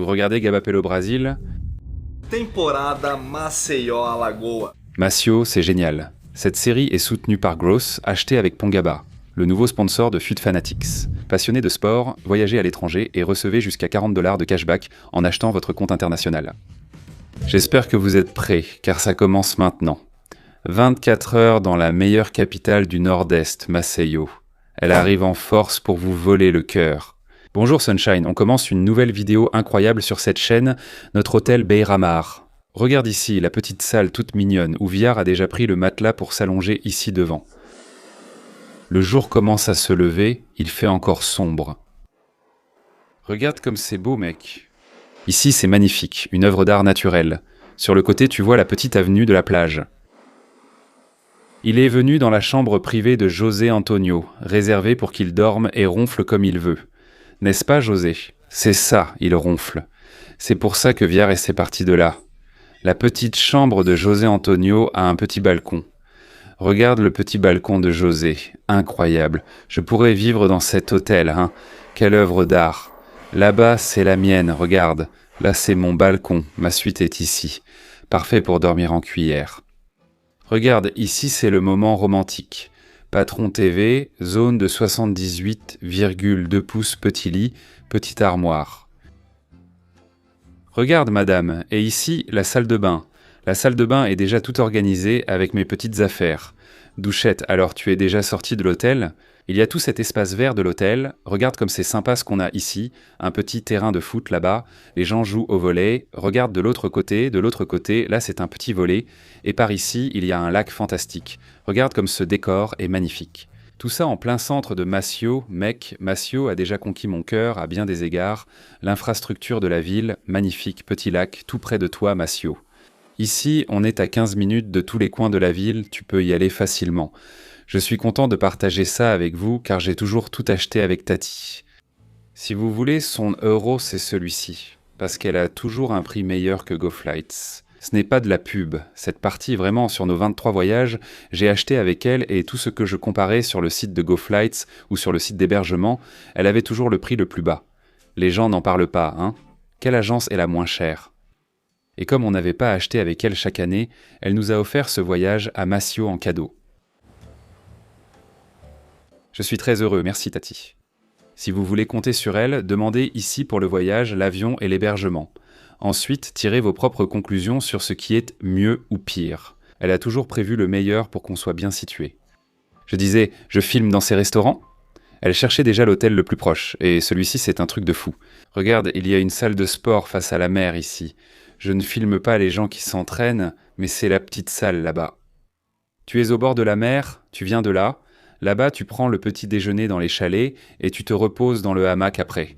Vous regardez Gaba Pelo Brasil? Temporada Maceió Alagoa. Maceió, c'est génial. Cette série est soutenue par Gross, achetée avec Pongaba, le nouveau sponsor de FUT Fanatics. Passionné de sport, voyagez à l'étranger et recevez jusqu'à 40 $ de cashback en achetant votre compte international. J'espère que vous êtes prêts, car ça commence maintenant. 24 heures dans la meilleure capitale du Nord-Est, Maceió. Elle arrive en force pour vous voler le cœur. Bonjour Sunshine, on commence une nouvelle vidéo incroyable sur cette chaîne, notre hôtel Beira-Mar. Regarde ici, la petite salle toute mignonne où Viard a déjà pris le matelas pour s'allonger ici devant. Le jour commence à se lever, il fait encore sombre. Regarde comme c'est beau, mec. Ici, c'est magnifique, une œuvre d'art naturelle. Sur le côté, tu vois la petite avenue de la plage. Il est venu dans la chambre privée de José Antonio, réservée pour qu'il dorme et ronfle comme il veut. N'est-ce pas, José? C'est ça, il ronfle. C'est pour ça que Viard est parti de là. La petite chambre de José Antonio a un petit balcon. Regarde le petit balcon de José, incroyable. Je pourrais vivre dans cet hôtel, hein. Quelle œuvre d'art. Là-bas, c'est la mienne, regarde. Là, c'est mon balcon, ma suite est ici. Parfait pour dormir en cuillère. Regarde, ici, c'est le moment romantique. Patron TV, zone de 78,2 pouces petit lit, petite armoire. Regarde, madame, et ici, la salle de bain. La salle de bain est déjà toute organisée avec mes petites affaires. Douchette, alors tu es déjà sortie de l'hôtel? Il y a tout cet espace vert de l'hôtel. Regarde comme c'est sympa ce qu'on a ici. Un petit terrain de foot là-bas. Les gens jouent au volley. Regarde de l'autre côté, là c'est un petit volley. Et par ici, il y a un lac fantastique. Regarde comme ce décor est magnifique. Tout ça en plein centre de Maceió, mec. Maceió a déjà conquis mon cœur à bien des égards. L'infrastructure de la ville, magnifique petit lac, tout près de toi, Maceió. Ici, on est à 15 minutes de tous les coins de la ville, tu peux y aller facilement. Je suis content de partager ça avec vous, car j'ai toujours tout acheté avec Tati. Si vous voulez, son euro, c'est celui-ci, parce qu'elle a toujours un prix meilleur que GoFlights. Ce n'est pas de la pub, cette partie vraiment sur nos 23 voyages, j'ai acheté avec elle et tout ce que je comparais sur le site de GoFlights ou sur le site d'hébergement, elle avait toujours le prix le plus bas. Les gens n'en parlent pas, hein? Quelle agence est la moins chère? Et comme on n'avait pas acheté avec elle chaque année, elle nous a offert ce voyage à Maceió en cadeau. Je suis très heureux, merci Tati. Si vous voulez compter sur elle, demandez ici pour le voyage, l'avion et l'hébergement. Ensuite, tirez vos propres conclusions sur ce qui est mieux ou pire. Elle a toujours prévu le meilleur pour qu'on soit bien situé. Je disais, je filme dans ces restaurants? Elle cherchait déjà l'hôtel le plus proche, et celui-ci c'est un truc de fou. Regarde, il y a une salle de sport face à la mer ici. Je ne filme pas les gens qui s'entraînent, mais c'est la petite salle là-bas. Tu es au bord de la mer, tu viens de là. Là-bas, tu prends le petit déjeuner dans les chalets et tu te reposes dans le hamac après.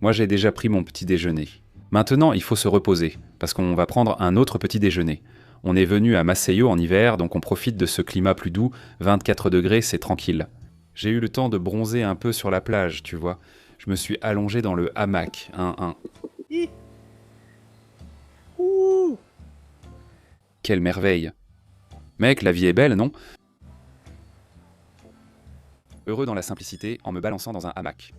Moi, j'ai déjà pris mon petit déjeuner. Maintenant, il faut se reposer, parce qu'on va prendre un autre petit déjeuner. On est venu à Maceió en hiver, donc on profite de ce climat plus doux, 24 degrés, c'est tranquille. J'ai eu le temps de bronzer un peu sur la plage, tu vois. Je me suis allongé dans le hamac, Quelle merveille. Mec, la vie est belle, non? Heureux dans la simplicité, en me balançant dans un hamac.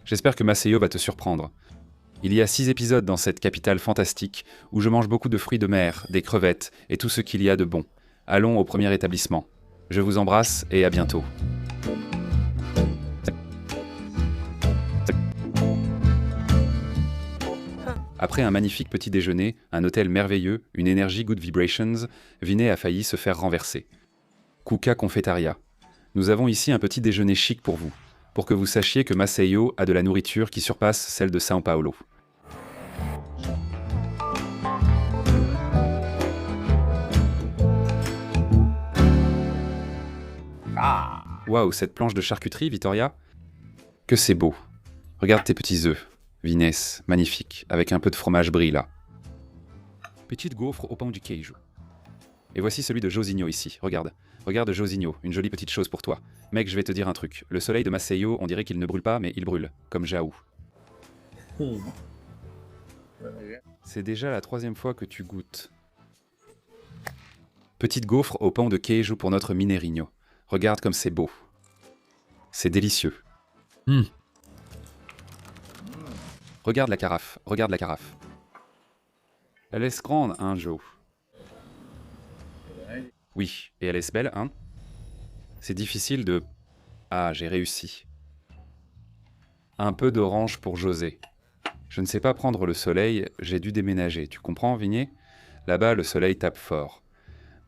J'espère que Maceió va te surprendre. Il y a 6 épisodes dans cette capitale fantastique, où je mange beaucoup de fruits de mer, des crevettes, et tout ce qu'il y a de bon. Allons au premier établissement. Je vous embrasse, et à bientôt. Après un magnifique petit déjeuner, un hôtel merveilleux, une énergie good vibrations, Vinay a failli se faire renverser. Cuca Confeitaria. Nous avons ici un petit déjeuner chic pour vous, pour que vous sachiez que Maceió a de la nourriture qui surpasse celle de São Paulo. Waouh, cette planche de charcuterie, Vittoria? Que c'est beau. Regarde tes petits œufs. Vinesse, magnifique, avec un peu de fromage brie là. Petite gaufre au pão de queijo. Et voici celui de Josinho ici, regarde. Regarde Josinho, une jolie petite chose pour toi. Mec, je vais te dire un truc. Le soleil de Maceió, on dirait qu'il ne brûle pas, mais il brûle, comme Jaou. C'est déjà la 3e fois que tu goûtes. Petite gaufre au pão de queijo pour notre mineirinho. Regarde comme c'est beau. C'est délicieux. Regarde la carafe, regarde la carafe. Elle est grande, hein, Joe? Oui, et elle est belle, hein? C'est difficile de... Ah, j'ai réussi. Un peu d'orange pour José. Je ne sais pas prendre le soleil, j'ai dû déménager. Tu comprends, Vigné? Là-bas, le soleil tape fort.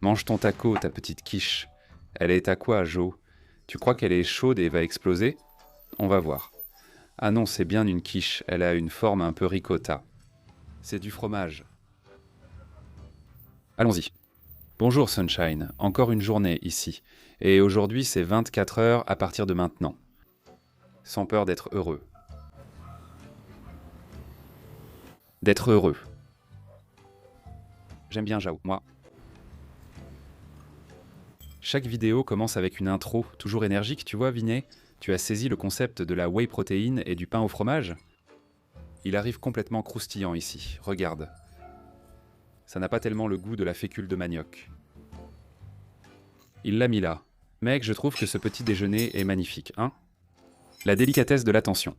Mange ton taco, ta petite quiche. Elle est à quoi, Jo? Tu crois qu'elle est chaude et va exploser? On va voir. Ah non, c'est bien une quiche, elle a une forme un peu ricotta. C'est du fromage. Allons-y. Bonjour Sunshine, encore une journée ici. Et aujourd'hui c'est 24 heures à partir de maintenant. Sans peur d'être heureux. D'être heureux. J'aime bien Jao, moi. Chaque vidéo commence avec une intro, toujours énergique, tu vois Vinet? Tu as saisi le concept de la whey protéine et du pain au fromage? Il arrive complètement croustillant ici, regarde. Ça n'a pas tellement le goût de la fécule de manioc. Il l'a mis là. Mec, je trouve que ce petit déjeuner est magnifique, hein? La délicatesse de l'attention.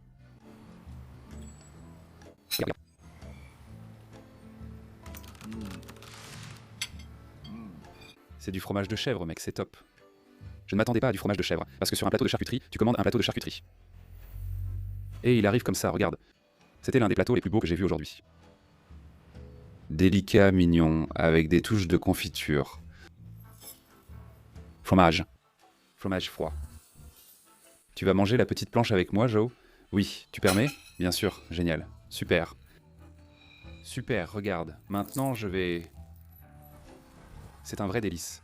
C'est du fromage de chèvre, mec, c'est top. Je ne m'attendais pas à du fromage de chèvre, parce que sur un plateau de charcuterie, tu commandes un plateau de charcuterie. Et il arrive comme ça, regarde. C'était l'un des plateaux les plus beaux que j'ai vus aujourd'hui. Délicat, mignon, avec des touches de confiture. Fromage. Fromage froid. Tu vas manger la petite planche avec moi, Joe? Oui, tu permets? Bien sûr, génial. Super. Super, regarde. Maintenant, je vais... C'est un vrai délice.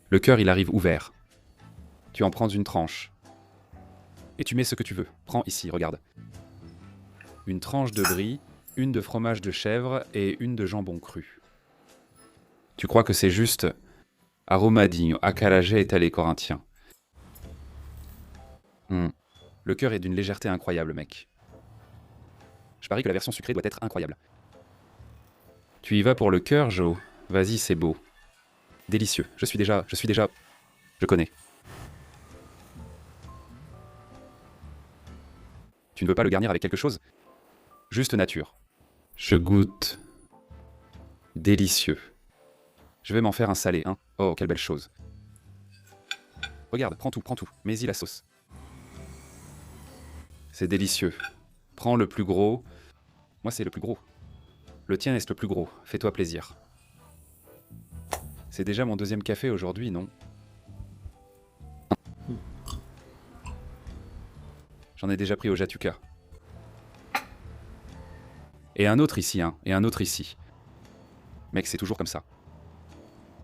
Le cœur, il arrive ouvert. Tu en prends une tranche. Et tu mets ce que tu veux. Prends ici, regarde. Une tranche de brie, une de fromage de chèvre et une de jambon cru. Tu crois que c'est juste Aromadinho, acarajé étalé corinthien. Le cœur est d'une légèreté incroyable, mec. Je parie que la version sucrée doit être incroyable. Tu y vas pour le cœur, Joe? Vas-y, c'est beau. Délicieux. Je suis déjà... Je connais. Tu ne veux pas le garnir avec quelque chose? Juste nature. Je goûte. Délicieux. Je vais m'en faire un salé, hein. Oh, quelle belle chose. Regarde, prends tout. Mets-y la sauce. C'est délicieux. Prends le plus gros. Moi, c'est le plus gros. Le tien est le plus gros. Fais-toi plaisir. C'est déjà mon deuxième café aujourd'hui, non? J'en ai déjà pris au Jatuka. Et un autre ici, hein. Et un autre ici. Mec, c'est toujours comme ça.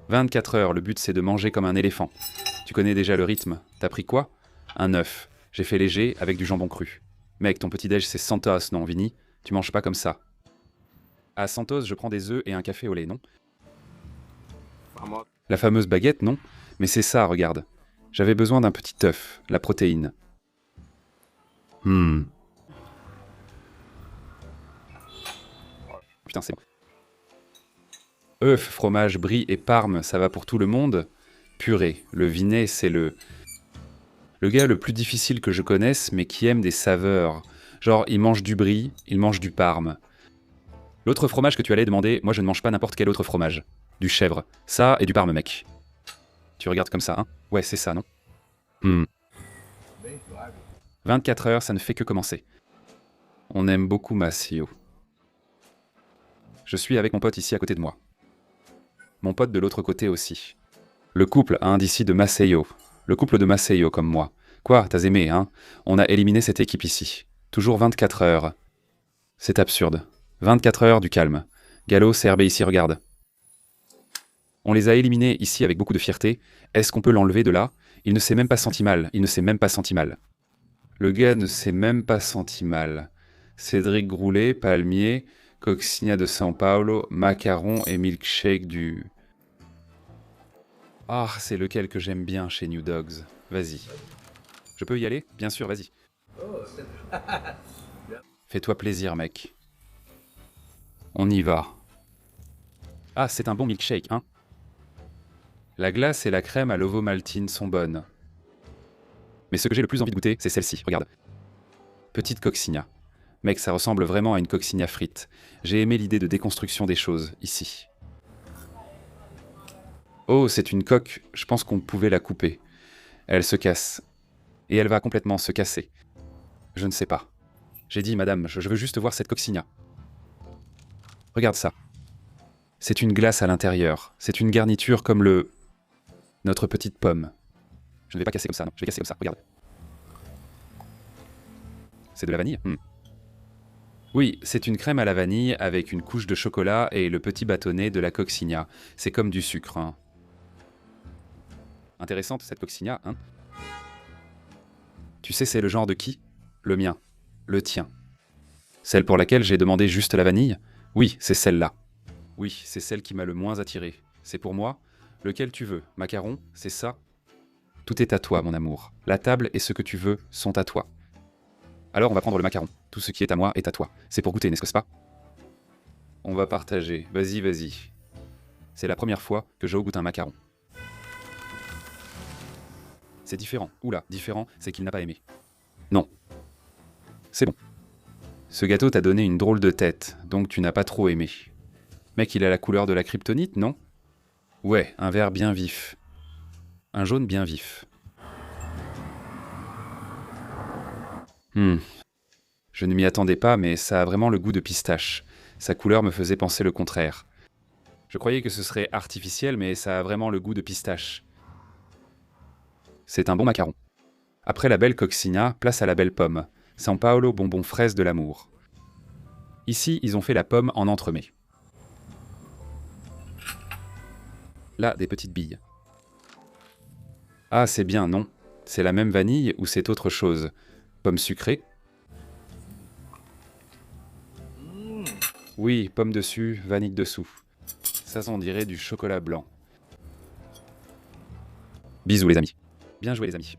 24 heures, le but c'est de manger comme un éléphant. Tu connais déjà le rythme. T'as pris quoi? Un œuf. J'ai fait léger avec du jambon cru. Mec, ton petit-déj c'est Santos, non, Vini? Tu manges pas comme ça. À Santos, je prends des œufs et un café au lait, non? La fameuse baguette, non? Mais c'est ça, regarde. J'avais besoin d'un petit œuf, la protéine. Putain, c'est bon. œufs, fromage, brie et parme, ça va pour tout le monde. Purée, le Vinet, c'est le gars le plus difficile que je connaisse, mais qui aime des saveurs. Genre, il mange du brie, il mange du parme. L'autre fromage que tu allais demander, moi je ne mange pas n'importe quel autre fromage. Du chèvre. Ça et du parme, mec. Tu regardes comme ça, hein? Ouais, c'est ça, non? 24 heures, ça ne fait que commencer. On aime beaucoup Maceo. Je suis avec mon pote ici à côté de moi. Mon pote de l'autre côté aussi. Le couple a un d'ici de Maceo. Le couple de Maceo comme moi. Quoi, t'as aimé, hein? On a éliminé cette équipe ici. Toujours 24 heures. C'est absurde. 24 heures du calme. Gallo, CRB ici, regarde. On les a éliminés ici avec beaucoup de fierté. Est-ce qu'on peut l'enlever de là? Il ne s'est même pas senti mal. Le gars ne s'est même pas senti mal. Cédric Groulet, palmier, coccinha de São Paulo, macaron et milkshake du... Ah, c'est lequel que j'aime bien chez New Dogs. Vas-y. Je peux y aller? Bien sûr, vas-y. Fais-toi plaisir, mec. On y va. Ah, c'est un bon milkshake, hein? La glace et la crème à l'ovomaltine sont bonnes. Mais ce que j'ai le plus envie de goûter, c'est celle-ci, regarde. Petite coccinha. Mec, ça ressemble vraiment à une coccinha frite. J'ai aimé l'idée de déconstruction des choses, ici. Oh, c'est une coque, je pense qu'on pouvait la couper. Elle se casse. Et elle va complètement se casser. Je ne sais pas. J'ai dit, madame, je veux juste voir cette coccinha. Regarde ça. C'est une glace à l'intérieur. C'est une garniture comme notre petite pomme. Je ne vais pas casser comme ça, non. Je vais casser comme ça, regarde. C'est de la vanille. Oui, c'est une crème à la vanille avec une couche de chocolat et le petit bâtonnet de la coccinha. C'est comme du sucre, hein. Intéressante cette coccinha, hein. Tu sais, c'est le genre de qui? Le mien. Le tien. Celle pour laquelle j'ai demandé juste la vanille? Oui, c'est celle-là. Oui, c'est celle qui m'a le moins attiré. C'est pour moi? Lequel tu veux? Macaron? C'est ça? Tout est à toi, mon amour. La table et ce que tu veux sont à toi. Alors on va prendre le macaron. Tout ce qui est à moi est à toi. C'est pour goûter, n'est-ce pas? On va partager. Vas-y, vas-y. C'est la première fois que Joe goûte un macaron. C'est différent. Oula, différent, c'est qu'il n'a pas aimé. Non. C'est bon. Ce gâteau t'a donné une drôle de tête, donc tu n'as pas trop aimé. Mec, il a la couleur de la kryptonite, non? Ouais, un vert bien vif. Un jaune bien vif. Je ne m'y attendais pas, mais ça a vraiment le goût de pistache. Sa couleur me faisait penser le contraire. Je croyais que ce serait artificiel, mais ça a vraiment le goût de pistache. C'est un bon macaron. Après la belle coccinha, place à la belle pomme. San Paolo bonbon fraise de l'amour. Ici, ils ont fait la pomme en entremets. Là, des petites billes. Ah, c'est bien, non? C'est la même vanille ou c'est autre chose? Pomme sucrée? Oui, pomme dessus, vanille dessous. Ça s'en dirait du chocolat blanc. Bisous les amis. Bien joué les amis.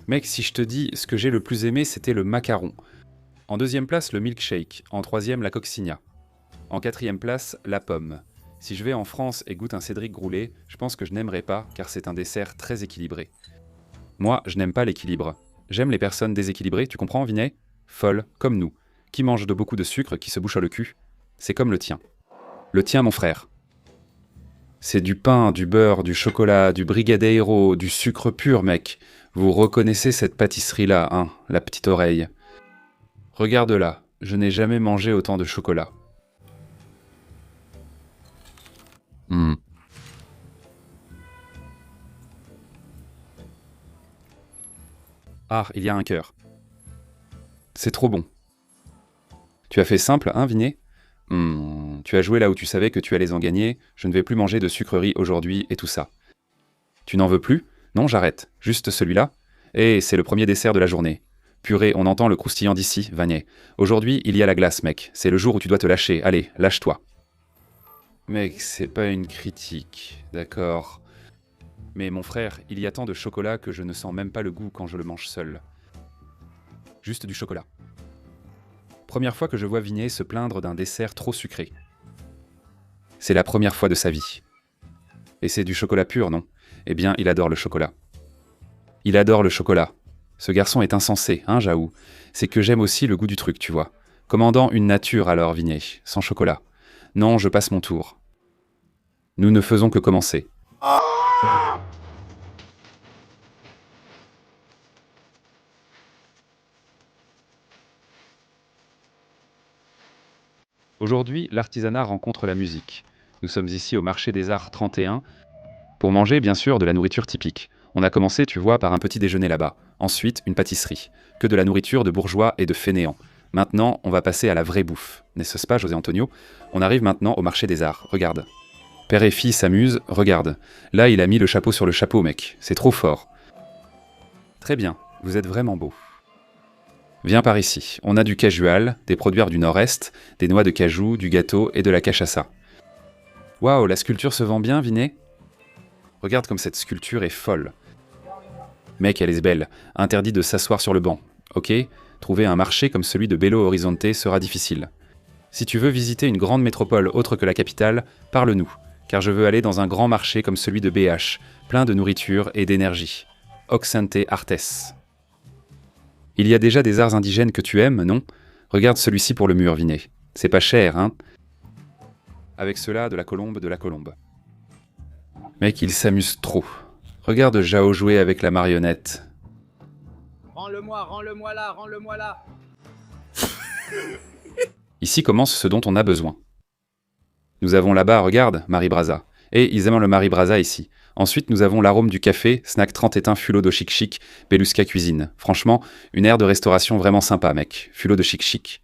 Mec, si je te dis, ce que j'ai le plus aimé, c'était le macaron. En deuxième place, le milkshake. En troisième, la coccinha. En quatrième place, la pomme. Si je vais en France et goûte un Cédric Groulé, je pense que je n'aimerais pas, car c'est un dessert très équilibré. Moi, je n'aime pas l'équilibre. J'aime les personnes déséquilibrées, tu comprends, Vinet? Folles, comme nous, qui mangent de beaucoup de sucre, qui se bouchent le cul. C'est comme le tien. Le tien, mon frère. C'est du pain, du beurre, du chocolat, du brigadeiro, du sucre pur, mec. Vous reconnaissez cette pâtisserie-là, hein, la petite oreille. Regarde-la, je n'ai jamais mangé autant de chocolat. Ah, il y a un cœur. C'est trop bon. Tu as fait simple, hein, Vinet? Tu as joué là où tu savais que tu allais en gagner, je ne vais plus manger de sucreries aujourd'hui et tout ça. Tu n'en veux plus? Non, j'arrête. Juste celui-là? Eh, c'est le premier dessert de la journée. Purée, on entend le croustillant d'ici, Vanier. Aujourd'hui, il y a la glace, mec. C'est le jour où tu dois te lâcher. Allez, lâche-toi. Mec, c'est pas une critique, d'accord. Mais mon frère, il y a tant de chocolat que je ne sens même pas le goût quand je le mange seul. Juste du chocolat. Première fois que je vois Vinet se plaindre d'un dessert trop sucré. C'est la première fois de sa vie. Et c'est du chocolat pur, non? Eh bien, il adore le chocolat. Il adore le chocolat. Ce garçon est insensé, hein, Jaou? C'est que j'aime aussi le goût du truc, tu vois. Commandant une nature alors, Vinet, sans chocolat. Non, je passe mon tour. Nous ne faisons que commencer. Aujourd'hui, l'artisanat rencontre la musique. Nous sommes ici au marché des Arts 31 pour manger, bien sûr, de la nourriture typique. On a commencé, tu vois, par un petit déjeuner là-bas. Ensuite, une pâtisserie. Que de la nourriture de bourgeois et de fainéants. Maintenant, on va passer à la vraie bouffe. N'est-ce pas, José Antonio? On arrive maintenant au marché des Arts. Regarde. Père et fille s'amusent. Regarde. Là, il a mis le chapeau sur le chapeau, mec. C'est trop fort. Très bien. Vous êtes vraiment beau. Viens par ici. On a du casual, des produits du Nord-Est, des noix de cajou, du gâteau et de la cachaça. Waouh, la sculpture se vend bien, Vinet? Regarde comme cette sculpture est folle. Mec, elle est belle. Interdit de s'asseoir sur le banc. Ok? Trouver un marché comme celui de Belo Horizonte sera difficile. Si tu veux visiter une grande métropole autre que la capitale, parle-nous. car je veux aller dans un grand marché comme celui de BH, plein de nourriture et d'énergie. Oxente Artes. Il y a déjà des arts indigènes que tu aimes, non? Regarde celui-ci pour le mur, Vinet. C'est pas cher, hein? Avec cela, de la colombe. Mec, il s'amuse trop. Regarde Jao jouer avec la marionnette. Rends-le-moi là. Ici commence ce dont on a besoin. Nous avons là-bas, regarde, Marie Braza. Et ils aiment le Marie Braza ici. Ensuite, nous avons l'arôme du café, snack 30 éteint, fulot de chic chic, Belusca cuisine. Franchement, une aire de restauration vraiment sympa, mec. Fulot de chic chic.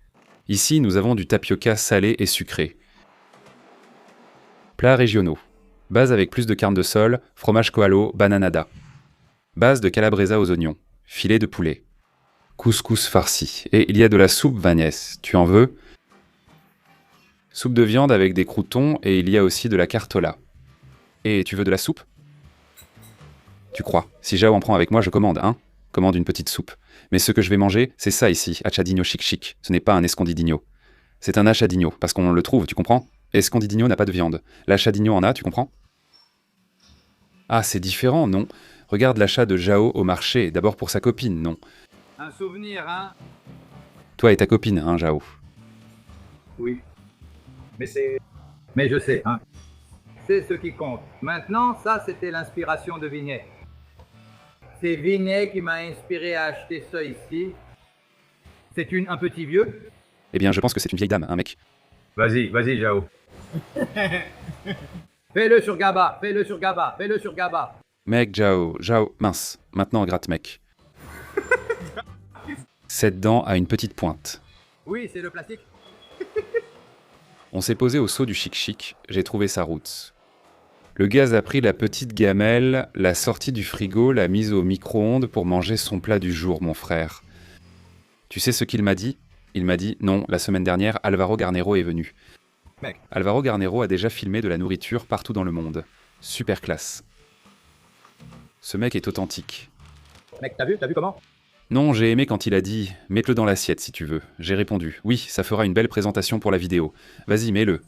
Ici, nous avons du tapioca salé et sucré. Plats régionaux. Base avec plus de carne de sol, fromage koalo, bananada. Base de calabresa aux oignons. Filet de poulet. Couscous farci. Et il y a de la soupe Vagnès. Tu en veux? Soupe de viande avec des croûtons et il y a aussi de la cartola. Et tu veux de la soupe? Tu crois? Si Jao en prend avec moi, je commande, hein? Commande une petite soupe. Mais ce que je vais manger, c'est ça ici, achadinho chic chic. Ce n'est pas un escondidinho. C'est un achadinho, parce qu'on le trouve, tu comprends? Escondidinho n'a pas de viande. L'achadinho en a, tu comprends? Ah, c'est différent, non? Regarde l'achat de Jao au marché, d'abord pour sa copine, non? Un souvenir, hein? Toi et ta copine, hein, Jao? Oui. Mais je sais, hein? C'est ce qui compte. Maintenant, ça, c'était l'inspiration de Vinet. C'est Vinet qui m'a inspiré à acheter ça ici. C'est un petit vieux? Eh bien, je pense que c'est une vieille dame, un mec. Vas-y, Jao. Fais-le sur Gaba. Mec, Jao, mince. Maintenant, gratte, mec. Cette dent a une petite pointe. Oui, c'est le plastique. On s'est posé au seau du chic-chic, j'ai trouvé sa route. Le gaz a pris la petite gamelle, l'a sortie du frigo, l'a mise au micro-ondes pour manger son plat du jour, mon frère. Tu sais ce qu'il m'a dit? Il m'a dit, non, la semaine dernière, Alvaro Garnero est venu. Mec. Alvaro Garnero a déjà filmé de la nourriture partout dans le monde. Super classe. Ce mec est authentique. Mec, t'as vu comment? Non, j'ai aimé quand il a dit « Mets-le dans l'assiette si tu veux ». J'ai répondu « Oui, ça fera une belle présentation pour la vidéo. Vas-y, mets-le ».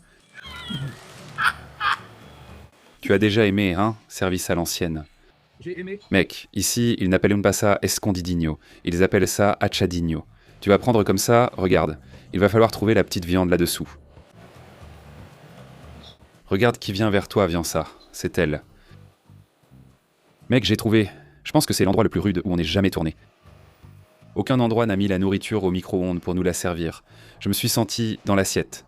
Tu as déjà aimé, hein, service à l'ancienne. J'ai aimé. Mec, ici, ils n'appellent pas ça escondidinho. Ils appellent ça achadinho. Tu vas prendre comme ça, regarde. Il va falloir trouver la petite viande là-dessous. Regarde qui vient vers toi, ça. C'est elle. Mec, j'ai trouvé. Je pense que c'est l'endroit le plus rude où on n'est jamais tourné. Aucun endroit n'a mis la nourriture au micro-ondes pour nous la servir. Je me suis senti dans l'assiette.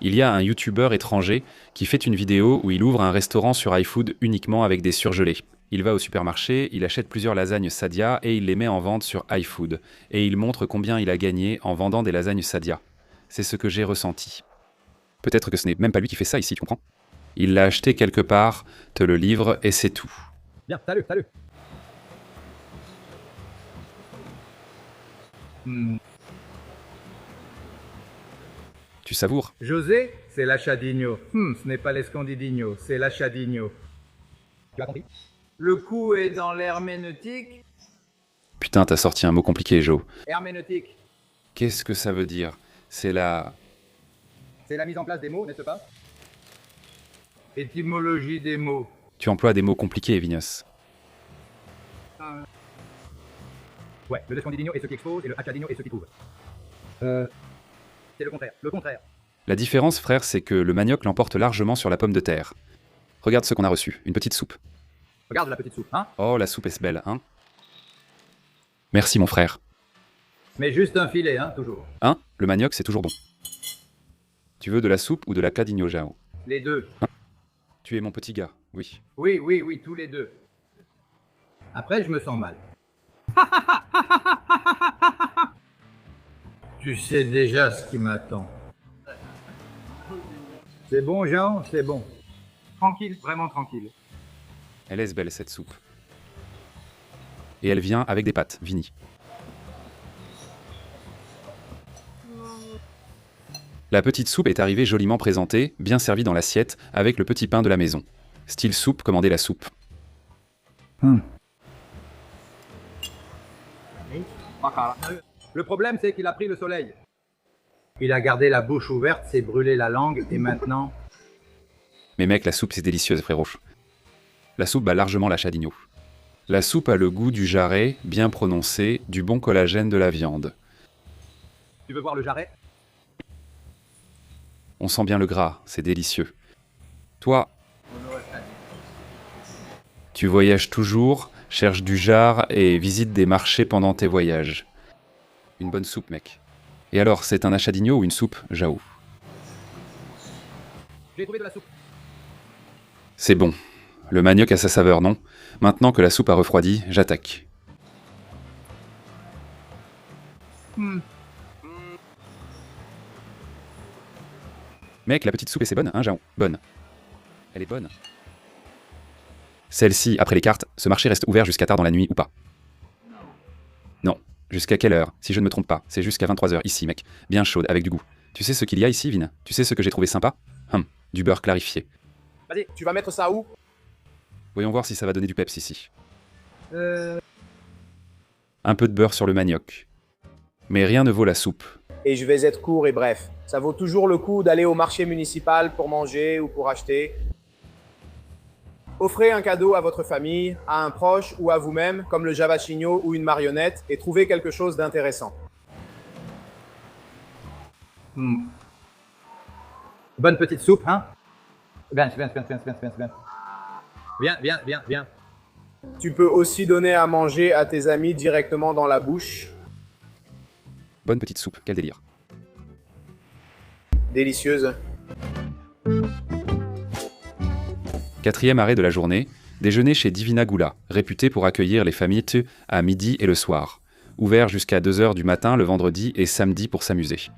Il y a un youtubeur étranger qui fait une vidéo où il ouvre un restaurant sur iFood uniquement avec des surgelés. Il va au supermarché, il achète plusieurs lasagnes Sadia et il les met en vente sur iFood. Et il montre combien il a gagné en vendant des lasagnes Sadia. C'est ce que j'ai ressenti. Peut-être que ce n'est même pas lui qui fait ça ici, tu comprends? Il l'a acheté quelque part, te le livre et c'est tout. Bien, salut. Tu savoures? José, c'est l'achadinho. Ce n'est pas l'escondidinho, c'est l'achadinho. Tu as compris? Le coup est dans l'herméneutique. Putain, t'as sorti un mot compliqué, Jo. Herméneutique. Qu'est-ce que ça veut dire? C'est la mise en place des mots, n'est-ce pas? Étymologie des mots. Tu emploies des mots compliqués, Vignos. Ouais, le escondidinho est ce qui expose et le achadinho est ce qui trouve. C'est le contraire. La différence, frère, c'est que le manioc l'emporte largement sur la pomme de terre. Regarde ce qu'on a reçu, une petite soupe. Regarde la petite soupe, hein? Oh, la soupe est belle, hein? Merci, mon frère. Mais juste un filet, hein, toujours. Hein? Le manioc, c'est toujours bon. Tu veux de la soupe ou de la cadinho, Jao? Les deux. Hein? Tu es mon petit gars, oui. Oui, tous les deux. Après, je me sens mal. Tu sais déjà ce qui m'attend. C'est bon, Jean, c'est bon. Tranquille, vraiment tranquille. Elle est belle, cette soupe. Et elle vient avec des pâtes, Vini. La petite soupe est arrivée joliment présentée, bien servie dans l'assiette, avec le petit pain de la maison. Style soupe, commandez la soupe. Le problème, c'est qu'il a pris le soleil. Il a gardé la bouche ouverte, s'est brûlé la langue, et maintenant... Mais mec, la soupe c'est délicieuse, frérot. La soupe bat largement l'achadinho. La soupe a le goût du jarret, bien prononcé, du bon collagène de la viande. Tu veux voir le jarret? On sent bien le gras, c'est délicieux. Toi, tu voyages toujours, cherches du jar et visites des marchés pendant tes voyages. Une bonne soupe, mec. Et alors, c'est un achadinho ou une soupe, Jao? J'ai trouvé de la soupe. C'est bon. Le manioc a sa saveur, non? Maintenant que la soupe a refroidi, j'attaque. Mec, la petite soupe, c'est bonne, hein, Jao? Bonne. Elle est bonne. Celle-ci, après les cartes, ce marché reste ouvert jusqu'à tard dans la nuit ou pas? Non. Jusqu'à quelle heure? Si je ne me trompe pas, c'est jusqu'à 23h ici, mec. Bien chaude, avec du goût. Tu sais ce qu'il y a ici, Vin? Tu sais ce que j'ai trouvé sympa? Du beurre clarifié. Vas-y, tu vas mettre ça où? Voyons voir si ça va donner du peps ici. Un peu de beurre sur le manioc. Mais rien ne vaut la soupe. Et je vais être court et bref. Ça vaut toujours le coup d'aller au marché municipal pour manger ou pour acheter. Offrez un cadeau à votre famille, à un proche ou à vous-même, comme le javachigno ou une marionnette, et trouvez quelque chose d'intéressant. Bonne petite soupe, hein? Viens. Viens. Tu peux aussi donner à manger à tes amis directement dans la bouche. Bonne petite soupe, quel délire. Délicieuse. 4e arrêt de la journée, déjeuner chez Divina Gula, réputé pour accueillir les familles à midi et le soir. Ouvert jusqu'à 2h du matin le vendredi et samedi pour s'amuser.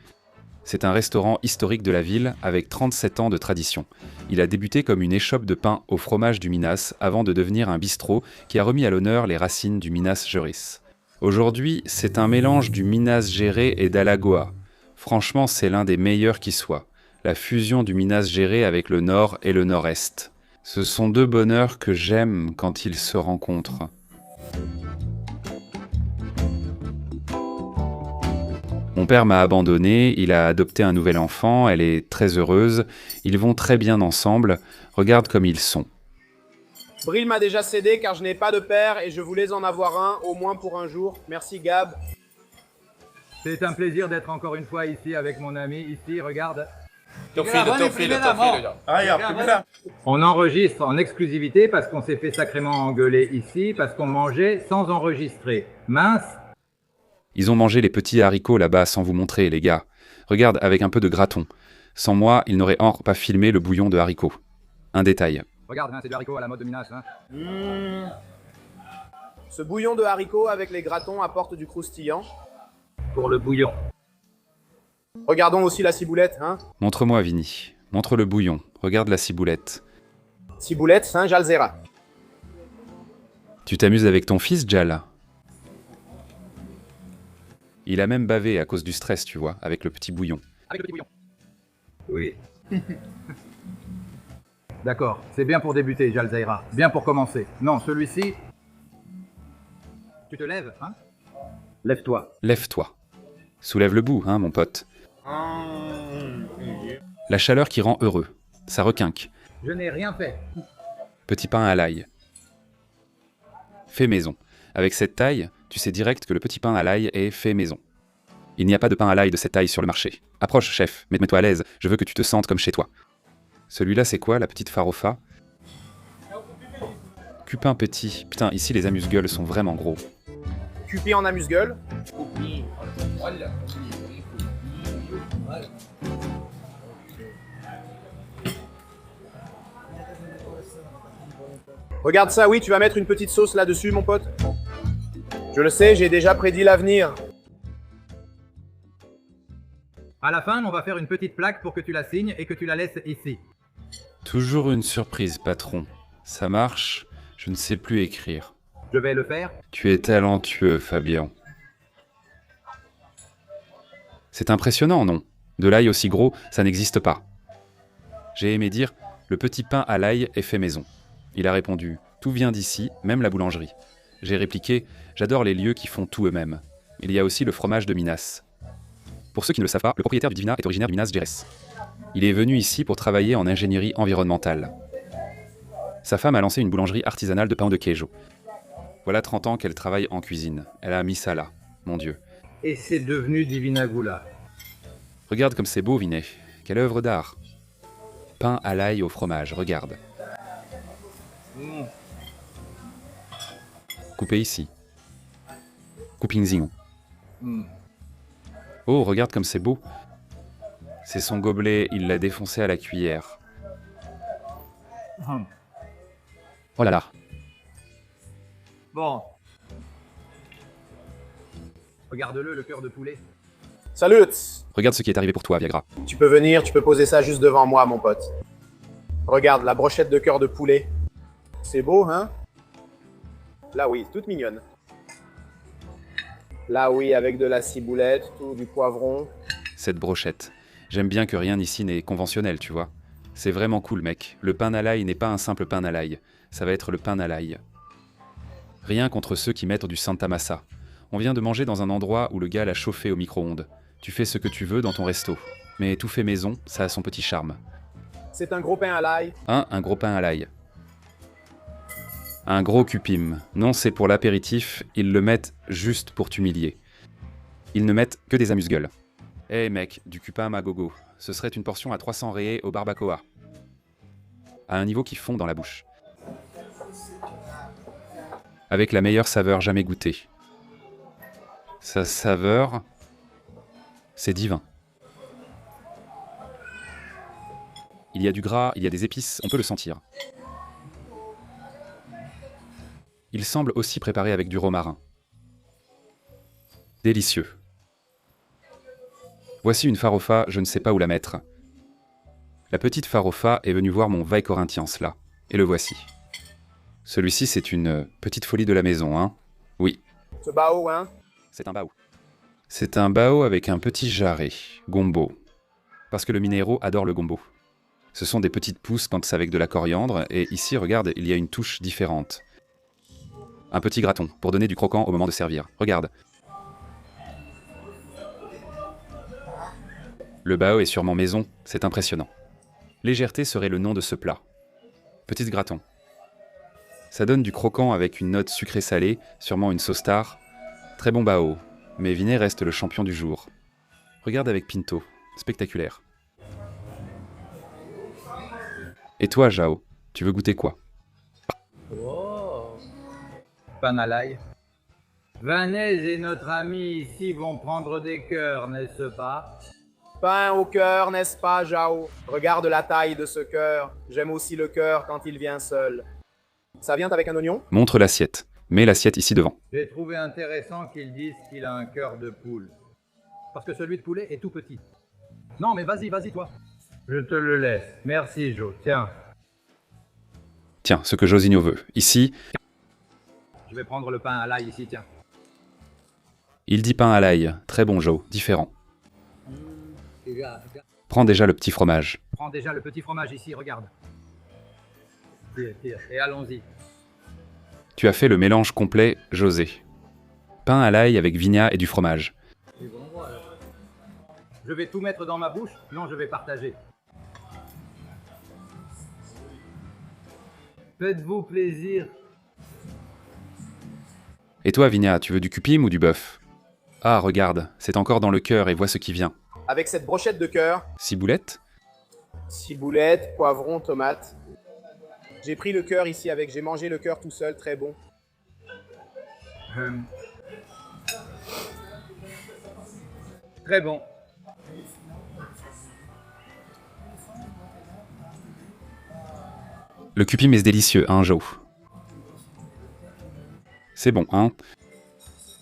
C'est un restaurant historique de la ville avec 37 ans de tradition. Il a débuté comme une échoppe de pain au fromage du Minas avant de devenir un bistrot qui a remis à l'honneur les racines du Minas Gerais. Aujourd'hui, c'est un mélange du Minas Gerais et d'Alagoas. Franchement, c'est l'un des meilleurs qui soit. La fusion du Minas Gerais avec le nord et le nord-est. Ce sont deux bonheurs que j'aime quand ils se rencontrent. Mon père m'a abandonné, il a adopté un nouvel enfant, elle est très heureuse, ils vont très bien ensemble, regarde comme ils sont. Bril m'a déjà cédé car je n'ai pas de père et je voulais en avoir un, au moins pour un jour. Merci Gab. C'est un plaisir d'être encore une fois ici avec mon ami. Ici, regarde. On enregistre en exclusivité parce qu'on s'est fait sacrément engueuler ici, parce qu'on mangeait sans enregistrer. Mince. Ils ont mangé les petits haricots là-bas sans vous montrer, les gars. Regarde, avec un peu de graton. Sans moi, ils n'auraient pas filmé le bouillon de haricots. Un détail. Regarde, hein, c'est du haricot à la mode de Minas. Hein. Ce bouillon de haricots avec les gratons apporte du croustillant. Pour le bouillon. Regardons aussi la ciboulette, hein. Montre-moi, Vini. Montre le bouillon. Regarde la ciboulette. Ciboulette Saint-Jalzera. Tu t'amuses avec ton fils, Jal? Il a même bavé à cause du stress, tu vois, avec le petit bouillon. Avec le petit bouillon. Oui. D'accord, c'est bien pour débuter, Jalzaira. Bien pour commencer. Non, celui-ci... Tu te lèves, hein? Lève-toi. Lève-toi. Soulève le bout, hein, mon pote. La chaleur qui rend heureux. Ça requinque. Je n'ai rien fait. Petit pain à l'ail. Fait maison. Avec cette taille, tu sais direct que le petit pain à l'ail est fait maison. Il n'y a pas de pain à l'ail de cette taille sur le marché. Approche, chef, mets-toi à l'aise, je veux que tu te sentes comme chez toi. Celui-là, c'est quoi, la petite farofa? Cupin petit. Putain, ici, les amuse-gueules sont vraiment gros. Cupi en amuse-gueule. Regarde ça, oui, tu vas mettre une petite sauce là-dessus, mon pote. Je le sais, j'ai déjà prédit l'avenir. À la fin, on va faire une petite plaque pour que tu la signes et que tu la laisses ici. Toujours une surprise, patron. Ça marche, je ne sais plus écrire. Je vais le faire. Tu es talentueux, Fabien. C'est impressionnant, non? De l'ail aussi gros, ça n'existe pas. J'ai aimé dire, le petit pain à l'ail est fait maison. Il a répondu, tout vient d'ici, même la boulangerie. J'ai répliqué, j'adore les lieux qui font tout eux-mêmes. Il y a aussi le fromage de Minas. Pour ceux qui ne le savent pas, le propriétaire du Divina est originaire du Minas Gerais. Il est venu ici pour travailler en ingénierie environnementale. Sa femme a lancé une boulangerie artisanale de pain de queijo. Voilà 30 ans qu'elle travaille en cuisine. Elle a mis ça là, mon Dieu. Et c'est devenu Divina Gula. Regarde comme c'est beau, Vinet. Quelle œuvre d'art. Pain à l'ail au fromage, regarde. Coupé ici. Coupingzion. Oh, regarde comme c'est beau. C'est son gobelet, il l'a défoncé à la cuillère. Oh là là. Bon. Regarde-le, le cœur de poulet. Salut! Regarde ce qui est arrivé pour toi, Viagra. Tu peux venir, tu peux poser ça juste devant moi, mon pote. Regarde, la brochette de cœur de poulet. C'est beau, hein? Là, oui, toute mignonne. Là, oui, avec de la ciboulette, tout, du poivron. Cette brochette. J'aime bien que rien ici n'est conventionnel, tu vois. C'est vraiment cool, mec. Le pain à l'ail n'est pas un simple pain à l'ail. Ça va être le pain à l'ail. Rien contre ceux qui mettent du Santa Massa. On vient de manger dans un endroit où le gars l'a chauffé au micro-ondes. Tu fais ce que tu veux dans ton resto. Mais tout fait maison, ça a son petit charme. C'est un gros pain à l'ail. Un gros pain à l'ail. Un gros cupim. Non, c'est pour l'apéritif, ils le mettent juste pour t'humilier. Ils ne mettent que des amuse-gueules. Eh mec, du cupim à gogo. Ce serait une portion à 300 réés au barbacoa. À un niveau qui fond dans la bouche. Avec la meilleure saveur jamais goûtée. Sa saveur, c'est divin. Il y a du gras, il y a des épices, on peut le sentir. Il semble aussi préparé avec du romarin. Délicieux. Voici une farofa, je ne sais pas où la mettre. La petite farofa est venue voir mon Vai Corinthians là, et le voici. Celui-ci, c'est une petite folie de la maison, hein? Oui, Ce bao, hein? c'est un bao. C'est un bao avec un petit jarret, gombo. Parce que le minéro adore le gombo. Ce sont des petites pousses quand c'est avec de la coriandre, et ici, regarde, il y a une touche différente. Un petit graton, pour donner du croquant au moment de servir. Regarde. Le bao est sûrement maison, c'est impressionnant. Légèreté serait le nom de ce plat. Petit graton. Ça donne du croquant avec une note sucrée-salée, sûrement une sauce tare. Très bon bao, mais Vinet reste le champion du jour. Regarde avec Pinto, spectaculaire. Et toi, Jao, tu veux goûter quoi? Oh. Pain à l'ail. Vanez et notre ami ici vont prendre des cœurs, n'est-ce pas? Pain au cœur, n'est-ce pas, Jao? Regarde la taille de ce cœur. J'aime aussi le cœur quand il vient seul. Ça vient avec un oignon? Montre l'assiette. Mets l'assiette ici devant. J'ai trouvé intéressant qu'ils disent qu'il a un cœur de poule. Parce que celui de poulet est tout petit. Non, mais vas-y, vas-y, toi. Je te le laisse. Merci, Joe. Tiens, Tiens, ce que Josigno veut. Ici, je vais prendre le pain à l'ail ici, tiens. il dit pain à l'ail. Très bon, Joe. Différent. Prends déjà le petit fromage. Prends déjà le petit fromage ici, regarde. Tire, et allons-y. Tu as fait le mélange complet, José. Pain à l'ail avec vigna et du fromage. Je vais tout mettre dans ma bouche, non, je vais partager. Faites-vous plaisir. Et toi, Vigna, tu veux du cupim ou du bœuf? Ah, regarde, c'est encore dans le cœur et vois ce qui vient. Avec cette brochette de cœur, Ciboulette? ciboulette, poivron, tomate. J'ai pris le cœur ici avec, j'ai mangé le cœur tout seul, très bon. Très bon. Le cupim est délicieux, hein, Joe? C'est bon, hein?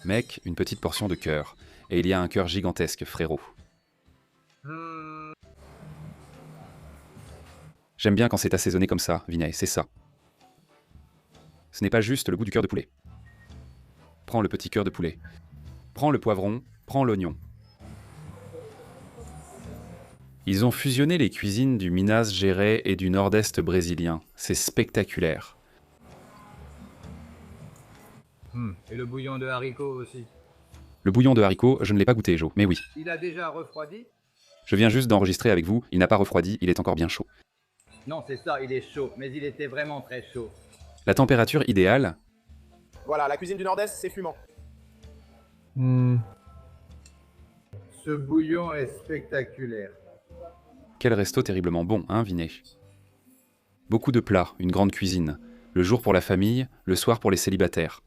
Mec, une petite portion de cœur. Et il y a un cœur gigantesque, frérot. J'aime bien quand c'est assaisonné comme ça, Vinay, c'est ça. Ce n'est pas juste le goût du cœur de poulet. Prends le petit cœur de poulet. Prends le poivron, prends l'oignon. Ils ont fusionné les cuisines du Minas Gerais et du nord-est brésilien. C'est spectaculaire. Et le bouillon de haricots aussi. Le bouillon de haricots, je ne l'ai pas goûté, Joe, mais oui. Il a déjà refroidi? Je viens juste d'enregistrer avec vous, il n'a pas refroidi, il est encore bien chaud. Non, c'est ça, il est chaud, mais il était vraiment très chaud. La température idéale, Voilà, la cuisine du Nord-Est, c'est fumant. Ce bouillon est spectaculaire. quel resto terriblement bon, hein, Vinet? Beaucoup de plats, une grande cuisine. Le jour pour la famille, le soir pour les célibataires.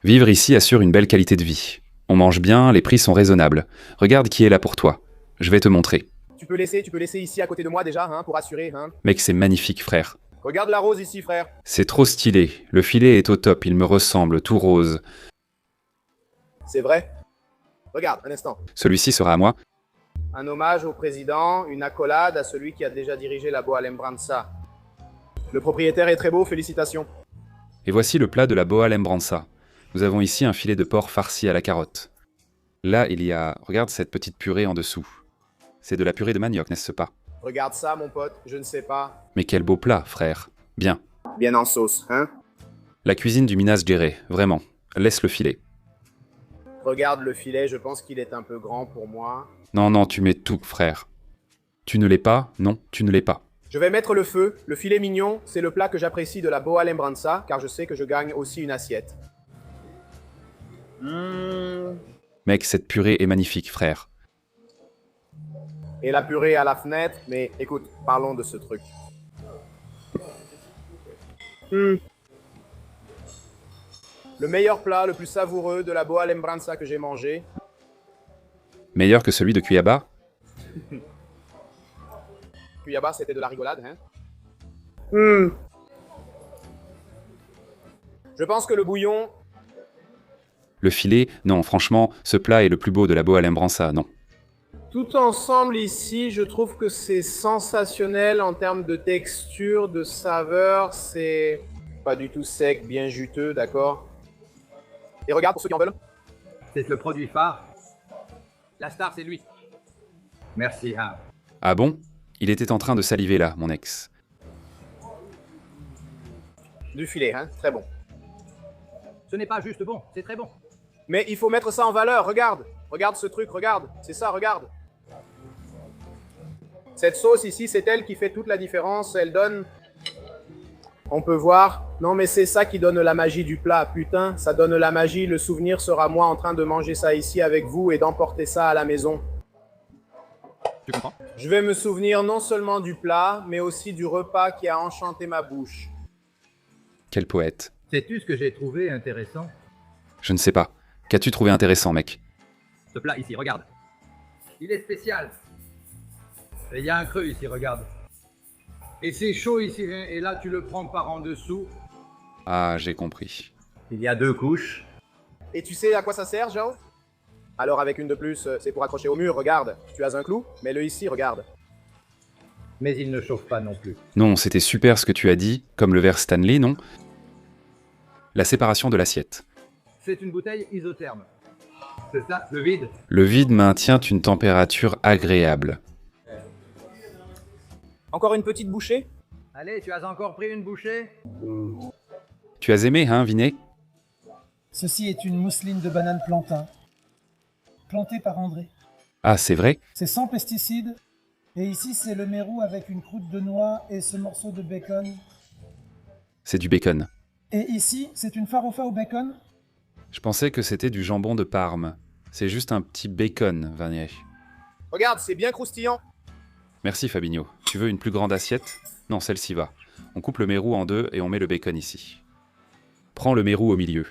Vivre ici assure une belle qualité de vie. On mange bien, les prix sont raisonnables. Regarde qui est là pour toi. Je vais te montrer. Tu peux laisser ici à côté de moi déjà, hein, pour assurer, hein. Mec, c'est magnifique, frère. Regarde la rose ici, frère. C'est trop stylé. Le filet est au top, il me ressemble, tout rose. C'est vrai. Regarde, un instant. Celui-ci sera à moi. Un hommage au président, une accolade à celui qui a déjà dirigé la Boa Lembranza. Le propriétaire est très beau, félicitations. Et voici le plat de la Boa Lembranza. Nous avons ici un filet de porc farci à la carotte. Là, il y a... Regarde cette petite purée en dessous. C'est de la purée de manioc, n'est-ce pas? Regarde ça, mon pote, je ne sais pas. Mais quel beau plat, frère. Bien. Bien en sauce, hein. La cuisine du Minas Gerais, vraiment. Laisse le filet. Regarde le filet, je pense qu'il est un peu grand pour moi. Non, non, tu mets tout, frère. Tu ne l'es pas? Non, tu ne l'es pas. Je vais mettre le feu. Le filet mignon, c'est le plat que j'apprécie de la Boa Lembranza, car je sais que je gagne aussi une assiette. Mec, cette purée est magnifique, frère. Et la purée à la fenêtre, mais écoute, parlons de ce truc. Le meilleur plat, le plus savoureux de la Boa Lembranza que j'ai mangé. Meilleur que celui de Cuiabá? Cuiabá, c'était de la rigolade, hein. Je pense que le bouillon... Le filet? Non, franchement, ce plat est le plus beau de la Boa Lembranza, non. Tout ensemble ici, je trouve que c'est sensationnel en termes de texture, de saveur. C'est pas du tout sec, bien juteux, d'accord? Et regarde pour ceux qui en veulent. C'est le produit phare. La star, c'est lui. Merci, hein. Ah bon? Il était en train de saliver là, mon ex. Du filet, hein, très bon. Ce n'est pas juste bon, c'est très bon. Mais il faut mettre ça en valeur, regarde. Regarde ce truc, regarde. C'est ça, regarde. Cette sauce ici, c'est elle qui fait toute la différence. Elle donne... On peut voir. Non, mais c'est ça qui donne la magie du plat. Putain, ça donne la magie. Le souvenir sera moi en train de manger ça ici avec vous et d'emporter ça à la maison. Tu comprends? Je vais me souvenir non seulement du plat, mais aussi du repas qui a enchanté ma bouche. Quel poète. Sais-tu ce que j'ai trouvé intéressant? Je ne sais pas. Qu'as-tu trouvé intéressant, mec? Ce plat ici, regarde. Il est spécial. Et il y a un creux ici, regarde. Et c'est chaud ici, hein, et là tu le prends par en dessous. Ah, j'ai compris. Il y a 2 couches. Et tu sais à quoi ça sert, Jao? Alors avec une de plus, c'est pour accrocher au mur, regarde. Tu as un clou? Mets-le ici, regarde. Mais il ne chauffe pas non plus. Non, c'était super ce que tu as dit, comme le verre Stanley, non? La séparation de l'assiette. C'est une bouteille isotherme. C'est ça, le vide? Le vide maintient une température agréable. Encore une petite bouchée? Allez, tu as encore pris une bouchée? Tu as aimé, hein, Vinet? Ceci est une mousseline de banane plantain, plantée par André. Ah, c'est vrai? C'est sans pesticides. Et ici, c'est le mérou avec une croûte de noix et ce morceau de bacon. C'est du bacon. Et ici, c'est une farofa au bacon. Je pensais que c'était du jambon de Parme. C'est juste un petit bacon, Vinet. Regarde, c'est bien croustillant. Merci, Fabinho. Tu veux une plus grande assiette? Non, celle-ci va. On coupe le mérou en deux et on met le bacon ici. Prends le mérou au milieu.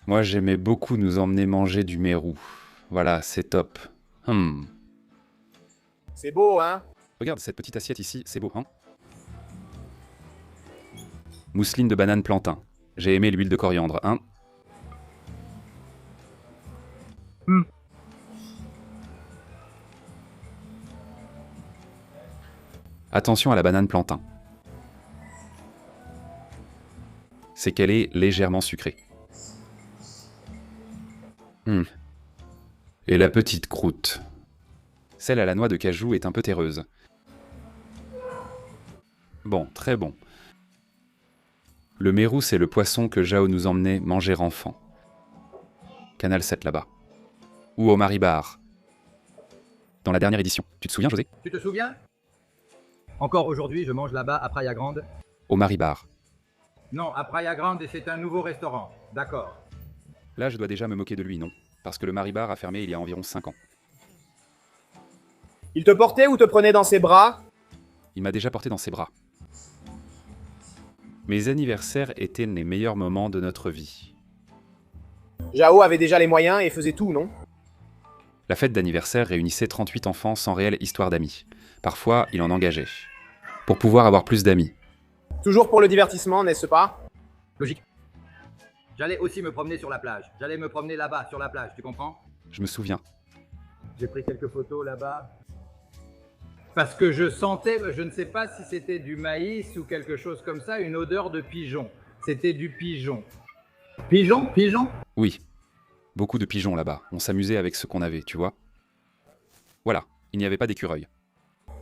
Moi, j'aimais beaucoup nous emmener manger du mérou. Voilà, c'est top. C'est beau, hein? Regarde cette petite assiette ici, c'est beau, hein? Mousseline de banane plantain. J'ai aimé l'huile de coriandre, hein? Attention à la banane plantain. C'est qu'elle est légèrement sucrée. Et la petite croûte. Celle à la noix de cajou est un peu terreuse. Bon, très bon. Le mérou, c'est le poisson que Jao nous emmenait manger enfant. Canal 7 là-bas. ou au Maribar. Dans la dernière édition. Tu te souviens, José? Tu te souviens? Encore aujourd'hui, je mange là-bas à Praia Grande. Au Maribar. Non, à Praia Grande, et c'est un nouveau restaurant. D'accord. Là, je dois déjà me moquer de lui, non? Parce que le Maribar a fermé il y a environ 5 ans. Il te portait ou te prenait dans ses bras? Il m'a déjà porté dans ses bras. Mes anniversaires étaient les meilleurs moments de notre vie. Jao avait déjà les moyens et faisait tout, non? La fête d'anniversaire réunissait 38 enfants sans réelle histoire d'amis. Parfois, il en engageait. Pour pouvoir avoir plus d'amis. Toujours pour le divertissement, n'est-ce pas? Logique. J'allais aussi me promener sur la plage. J'allais me promener là-bas, sur la plage, tu comprends? Je me souviens. J'ai pris quelques photos là-bas. Parce que je sentais, je ne sais pas si c'était du maïs ou quelque chose comme ça, une odeur de pigeon. C'était du pigeon. Pigeon? Pigeon? Oui. Beaucoup de pigeons là-bas. On s'amusait avec ce qu'on avait, tu vois. Voilà. Il n'y avait pas d'écureuil.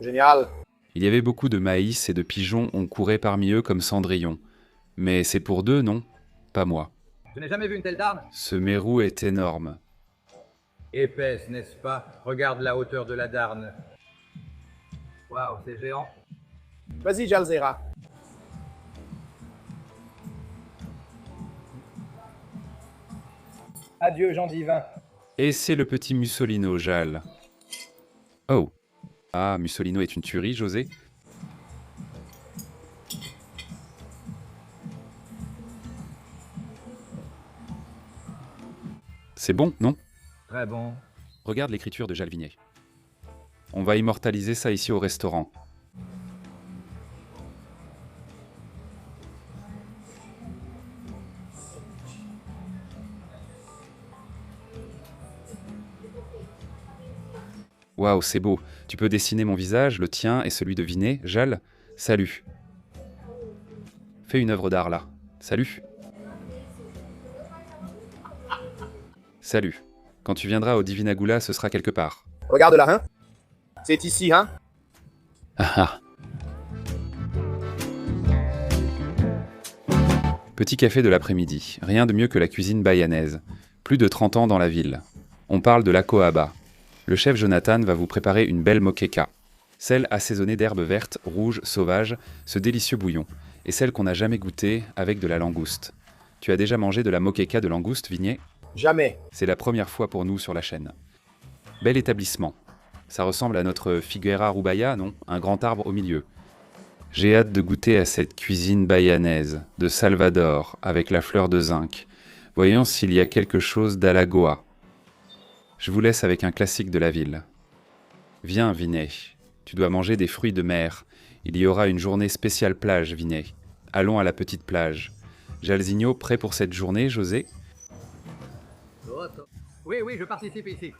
Génial. Il y avait beaucoup de maïs et de pigeons, on courait parmi eux comme Cendrillon. Mais c'est pour deux, non? Pas moi. Je n'ai jamais vu une telle darne. Ce mérou est énorme. Épaisse, n'est-ce pas? Regarde la hauteur de la darne. Waouh, c'est géant. Vas-y, Jalzera. Adieu, Jean Divin. Et c'est le petit Mussolino, Jal. Oh. Ah, Mussolino est une tuerie, José? C'est bon, non? Très bon. Regarde l'écriture de Jalvigné. On va immortaliser ça ici au restaurant. Waouh, c'est beau. Tu peux dessiner mon visage, le tien et celui de Vinet, Jal? Salut. Fais une œuvre d'art là. Salut. Salut. Quand tu viendras au Divinagula, ce sera quelque part. Regarde là, hein? C'est ici, hein? Ah ah. Petit café de l'après-midi. Rien de mieux que la cuisine bayanaise. Plus de 30 ans dans la ville. On parle de la Coaba. Le chef Jonathan va vous préparer une belle moqueca. Celle assaisonnée d'herbes vertes, rouges, sauvages, ce délicieux bouillon. Et celle qu'on n'a jamais goûtée avec de la langouste. Tu as déjà mangé de la moqueca de langouste, Vignet? Jamais. C'est la première fois pour nous sur la chaîne. Bel établissement. Ça ressemble à notre Figuera Rubaya, non? Un grand arbre au milieu. J'ai hâte de goûter à cette cuisine bayanaise, de Salvador, avec la fleur de zinc. Voyons s'il y a quelque chose d'Alagoa. Je vous laisse avec un classique de la ville. Viens, Vinet. Tu dois manger des fruits de mer. Il y aura une journée spéciale plage, Vinet. Allons à la petite plage. Jalzigno, prêt pour cette journée, José? Oui, je participe ici.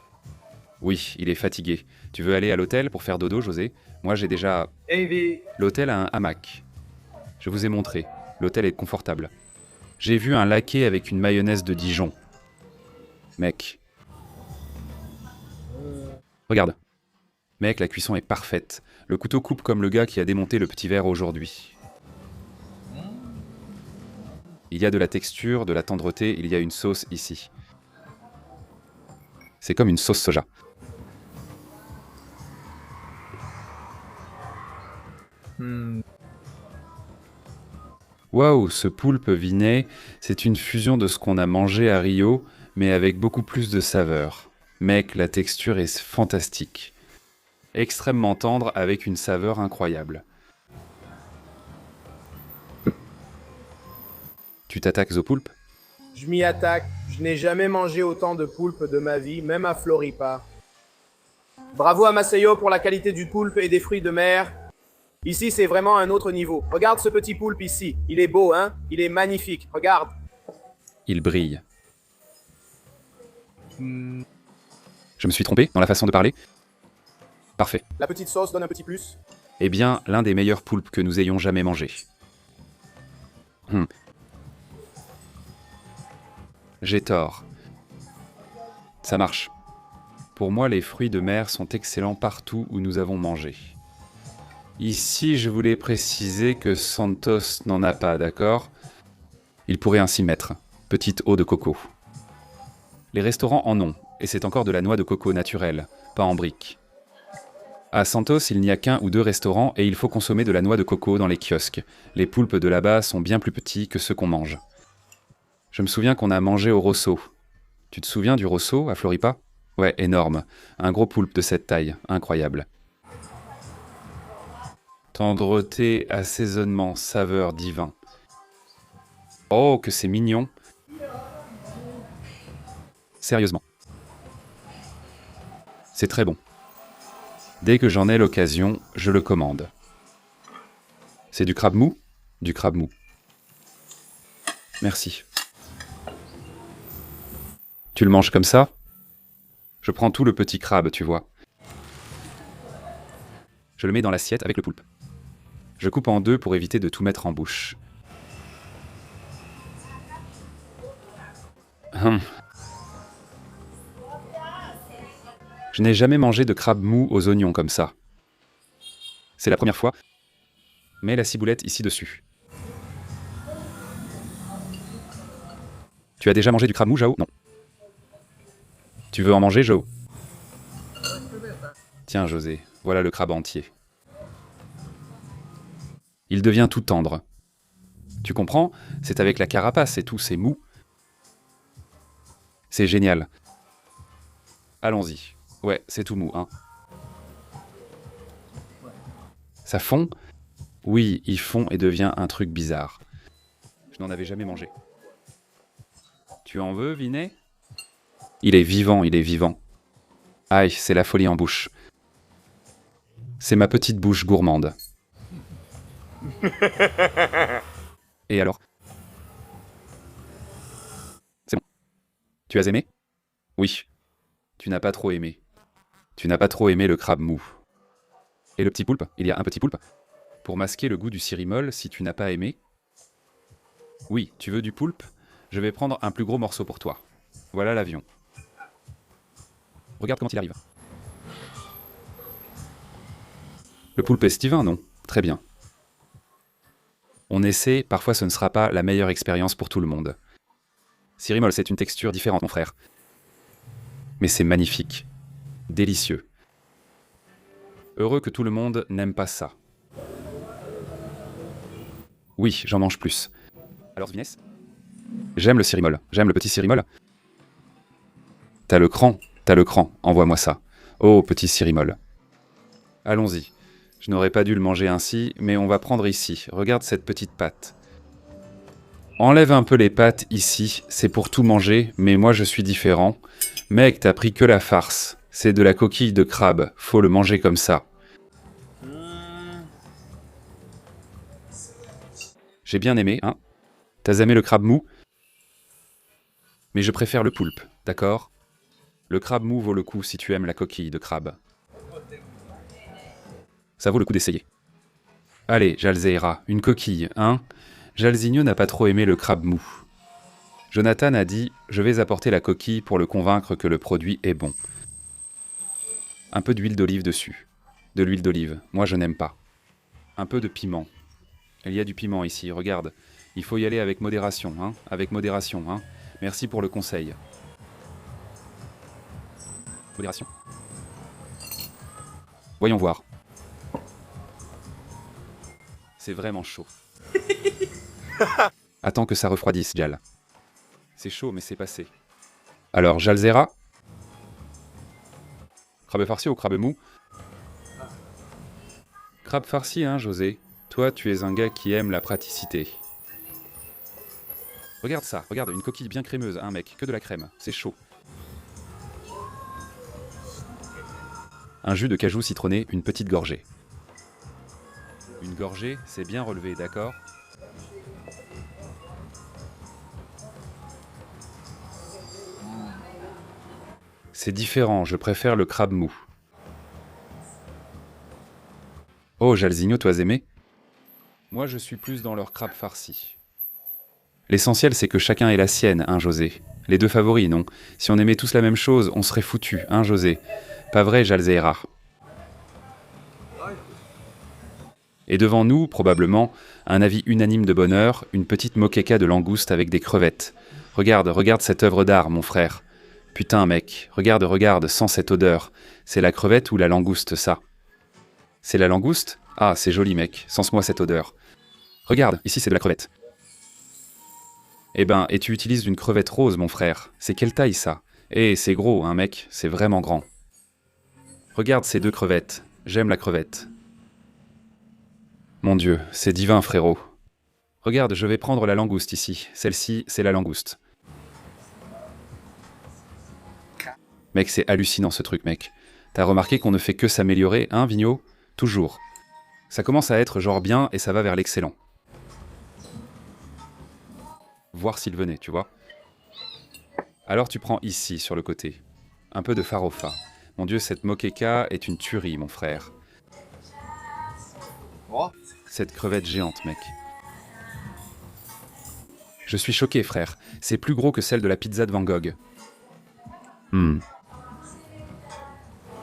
Oui, il est fatigué. Tu veux aller à l'hôtel pour faire dodo, José? Moi, j'ai déjà... Envy. L'hôtel a un hamac. Je vous ai montré. L'hôtel est confortable. J'ai vu un laquais avec une mayonnaise de Dijon. Mec. Regarde. Mec, la cuisson est parfaite. Le couteau coupe comme le gars qui a démonté le petit verre aujourd'hui. Il y a de la texture, de la tendreté, il y a une sauce ici. C'est comme une sauce soja. Waouh, ce poulpe Vinet, c'est une fusion de ce qu'on a mangé à Rio, mais avec beaucoup plus de saveur. Mec, la texture est fantastique. Extrêmement tendre avec une saveur incroyable. Tu t'attaques au poulpe? Je m'y attaque. Je n'ai jamais mangé autant de poulpe de ma vie, même à Floripa. Bravo à Maceo pour la qualité du poulpe et des fruits de mer. Ici, c'est vraiment un autre niveau. Regarde ce petit poulpe ici. Il est beau, hein? Il est magnifique. Regarde. Il brille. Je me suis trompé dans la façon de parler? Parfait. La petite sauce donne un petit plus. Eh bien, l'un des meilleurs poulpes que nous ayons jamais mangé. J'ai tort. Ça marche. Pour moi, les fruits de mer sont excellents partout où nous avons mangé. Ici, je voulais préciser que Santos n'en a pas, d'accord? Il pourrait ainsi mettre. Petite eau de coco. Les restaurants en ont, Et c'est encore de la noix de coco naturelle, pas en briques. À Santos, il n'y a qu'un ou deux restaurants et il faut consommer de la noix de coco dans les kiosques. Les poulpes de là-bas sont bien plus petits que ceux qu'on mange. Je me souviens qu'on a mangé au Rosso. Tu te souviens du Rosso, à Floripa? Ouais, énorme. Un gros poulpe de cette taille, incroyable. Tendreté, assaisonnement, saveur divin. Oh, que c'est mignon! Sérieusement. C'est très bon. Dès que j'en ai l'occasion, je le commande. C'est du crabe mou? Du crabe mou. Merci. Tu le manges comme ça? Je prends tout le petit crabe, tu vois. Je le mets dans l'assiette avec le poulpe. Je coupe en deux pour éviter de tout mettre en bouche. Je n'ai jamais mangé de crabe mou aux oignons comme ça. C'est la première fois. Mets la ciboulette ici dessus. Tu as déjà mangé du crabe mou, Jao? Non. Tu veux en manger, Jao? Tiens, José, voilà le crabe entier. Il devient tout tendre. Tu comprends? C'est avec la carapace et tout, c'est mou. C'est génial. Allons-y. Ouais, c'est tout mou, hein. Ça fond? Oui, il fond et devient un truc bizarre. Je n'en avais jamais mangé. Tu en veux, Vinet? Il est vivant, il est vivant. Aïe, c'est la folie en bouche. C'est ma petite bouche gourmande. Et alors? C'est bon. Tu as aimé? Oui. Tu n'as pas trop aimé. Tu n'as pas trop aimé le crabe mou. Et le petit poulpe? Il y a un petit poulpe? Pour masquer le goût du cirimol, si tu n'as pas aimé? Oui, tu veux du poulpe? Je vais prendre un plus gros morceau pour toi. Voilà l'avion. Regarde comment il arrive. Le poulpe est divin, non? Très bien. On essaie, parfois ce ne sera pas la meilleure expérience pour tout le monde. Cirimol, c'est une texture différente, mon frère. Mais c'est magnifique. Délicieux. Heureux que tout le monde n'aime pas ça. Oui, j'en mange plus. Alors, Vinès? J'aime le cirimol. J'aime le petit cirimol. T'as le cran, envoie-moi ça. Oh, petit cirimol. Allons-y. Je n'aurais pas dû le manger ainsi, mais on va prendre ici. Regarde cette petite pâte. Enlève un peu les pâtes ici, c'est pour tout manger, mais moi je suis différent. Mec, t'as pris que la farce. C'est de la coquille de crabe, faut le manger comme ça. J'ai bien aimé, hein? T'as aimé le crabe mou? Mais je préfère le poulpe, d'accord? Le crabe mou vaut le coup si tu aimes la coquille de crabe. Ça vaut le coup d'essayer. Allez, Jalzeira, une coquille, hein? Jalzinho n'a pas trop aimé le crabe mou. Jonathan a dit « Je vais apporter la coquille pour le convaincre que le produit est bon. » Un peu d'huile d'olive dessus. De l'huile d'olive, moi je n'aime pas. Un peu de piment. Il y a du piment ici, regarde. Il faut y aller avec modération, hein? Avec modération, hein? Merci pour le conseil. Modération. Voyons voir. C'est vraiment chaud. Attends que ça refroidisse, Jal. C'est chaud, mais c'est passé. Alors, Jalzera? Crabe farci ou crabe mou? Crabe farci, hein, José? Toi, tu es un gars qui aime la praticité. Regarde ça, regarde, une coquille bien crémeuse, hein, mec, que de la crème, c'est chaud. Un jus de cajou citronné, une petite gorgée. Une gorgée, c'est bien relevé, d'accord? C'est différent, je préfère le crabe mou. Oh, Jalzinho, toi aimé? Moi, je suis plus dans leur crabe farci. L'essentiel, c'est que chacun ait la sienne, hein, José? Les deux favoris, non? Si on aimait tous la même chose, on serait foutus, hein, José? Pas vrai, Jalzeira? Et devant nous, probablement, un avis unanime de bonheur, une petite moqueca de langouste avec des crevettes. Regarde, regarde cette œuvre d'art, mon frère. Putain, mec, regarde, sens cette odeur. C'est la crevette ou la langouste, ça? C'est la langouste? Ah, c'est joli, mec, sens-moi cette odeur. Regarde, ici c'est de la crevette. Eh ben, et tu utilises une crevette rose, mon frère. C'est quelle taille, ça? Eh, c'est gros, hein, mec, c'est vraiment grand. Regarde ces 2 crevettes. J'aime la crevette. Mon Dieu, c'est divin, frérot. Regarde, je vais prendre la langouste ici. Celle-ci, c'est la langouste. Mec, c'est hallucinant ce truc, mec. T'as remarqué qu'on ne fait que s'améliorer, hein, Vigno? Toujours. Ça commence à être genre bien et ça va vers l'excellent. Voir s'il venait, tu vois. Alors tu prends ici, sur le côté. Un peu de farofa. Mon Dieu, cette moqueca est une tuerie, mon frère. Ó, Cette crevette géante, mec. Je suis choqué, frère. C'est plus gros que celle de la pizza de Van Gogh.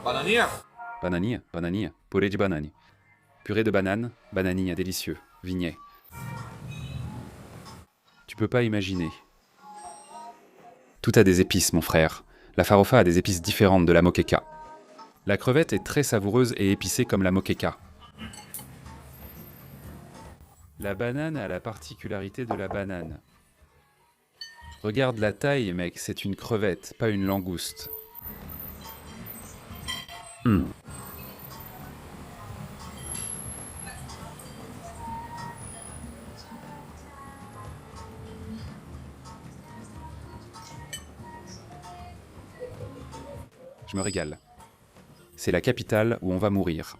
bananinha? Bananille, purée de banane. Purée de banane, bananille, délicieux. Vignet. Tu peux pas imaginer. Tout a des épices, mon frère. La farofa a des épices différentes de la moqueca. La crevette est très savoureuse et épicée comme la moqueca. La banane a la particularité de la banane. Regarde la taille, mec, c'est une crevette, pas une langouste. Je me régale. C'est la capitale où on va mourir.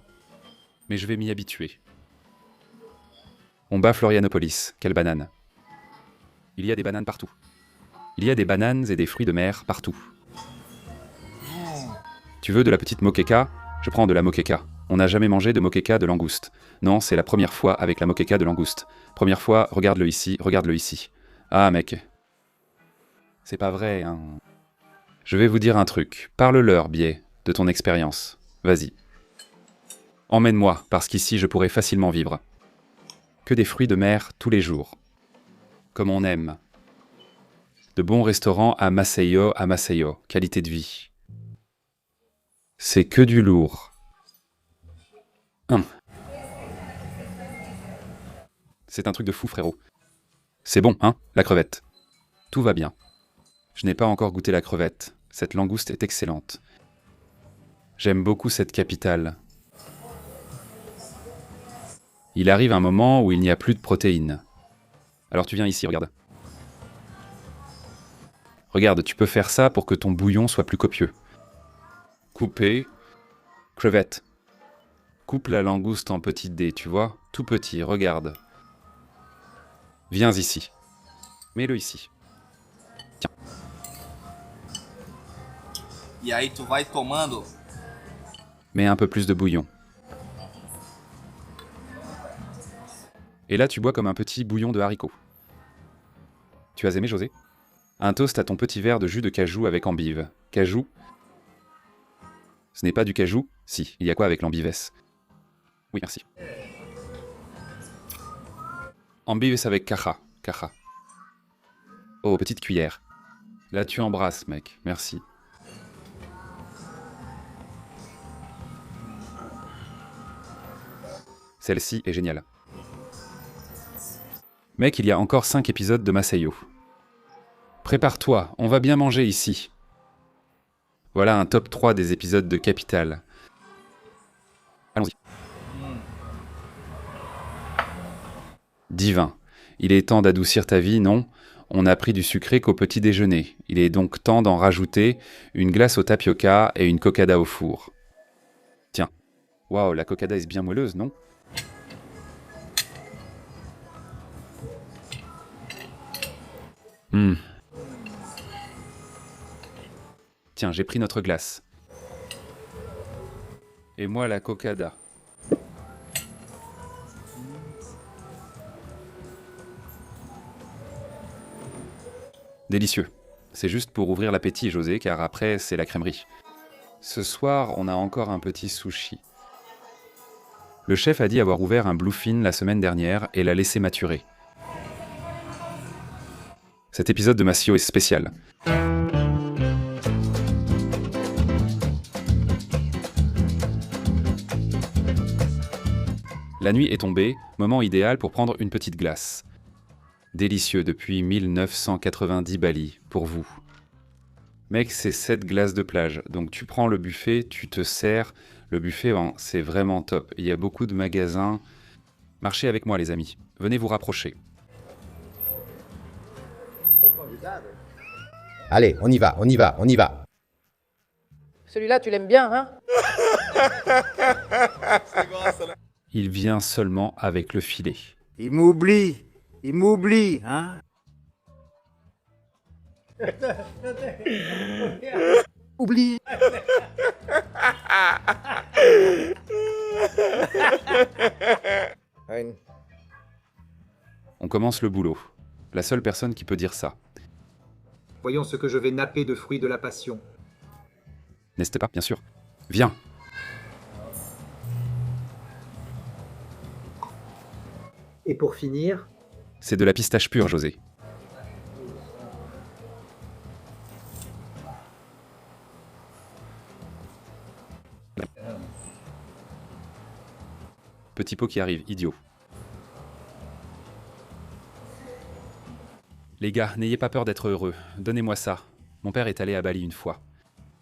Mais je vais m'y habituer. On bat Florianopolis, quelle banane. Il y a des bananes partout. Il y a des bananes et des fruits de mer partout. Tu veux de la petite moqueca? Je prends de la moqueca. On n'a jamais mangé de moqueca de langouste. Non, c'est la première fois avec la moqueca de langouste. Première fois, regarde-le ici, regarde-le ici. Ah, mec. C'est pas vrai, hein. Je vais vous dire un truc. Parle-leur, biais, de ton expérience. Vas-y. Emmène-moi, parce qu'ici je pourrais facilement vivre. Que des fruits de mer tous les jours. Comme on aime. De bons restaurants à Maceió, qualité de vie. C'est que du lourd. C'est un truc de fou, frérot. C'est bon, hein, la crevette. Tout va bien. Je n'ai pas encore goûté la crevette. Cette langouste est excellente. J'aime beaucoup cette capitale. Il arrive un moment où il n'y a plus de protéines. Alors tu viens ici, regarde. Regarde, tu peux faire ça pour que ton bouillon soit plus copieux. Couper. Crevette. Coupe la langouste en petites dés, tu vois? Tout petit, regarde. Viens ici. Mets-le ici. Tiens. E aí tu vai tomando. Mets un peu plus de bouillon. Et là, tu bois comme un petit bouillon de haricots. Tu as aimé, José? Un toast à ton petit verre de jus de cajou avec endive. Cajou? Ce n'est pas du cajou? Si, il y a quoi avec l'ambivès? Oui, merci. Endives avec caja. Caja. Oh, petite cuillère. Là, tu embrasses, mec. Merci. Celle-ci est géniale. Mec, il y a encore 5 épisodes de Maceió. Prépare-toi, on va bien manger ici. Voilà un top 3 des épisodes de Capital. Allons-y. Divin. Il est temps d'adoucir ta vie, non? On n'a pris du sucré qu'au petit déjeuner. Il est donc temps d'en rajouter une glace au tapioca et une cocada au four. Tiens. Waouh, la cocada est bien moelleuse, non? Tiens, j'ai pris notre glace. Et moi la cocada. Délicieux. C'est juste pour ouvrir l'appétit, José, car après, c'est la crèmerie. Ce soir, on a encore un petit sushi. Le chef a dit avoir ouvert un bluefin la semaine dernière et l'a laissé maturer. Cet épisode de Maceió est spécial. La nuit est tombée, moment idéal pour prendre une petite glace. Délicieux depuis 1990 Bali, pour vous. Mec, c'est 7 glaces de plage, donc tu prends le buffet, tu te sers. Le buffet, ben, c'est vraiment top. Il y a beaucoup de magasins. Marchez avec moi les amis, venez vous rapprocher. Allez, on y va, on y va, on y va. Celui-là, tu l'aimes bien, hein? Il vient seulement avec le filet. Il m'oublie, hein? Oublie. On commence le boulot. La seule personne qui peut dire ça. Voyons ce que je vais napper de fruits de la passion. N'est-ce pas, bien sûr. Viens. Et pour finir, C'est de la pistache pure, José. Petit pot qui arrive, idiot. Les gars, n'ayez pas peur d'être heureux. Donnez-moi ça. Mon père est allé à Bali une fois.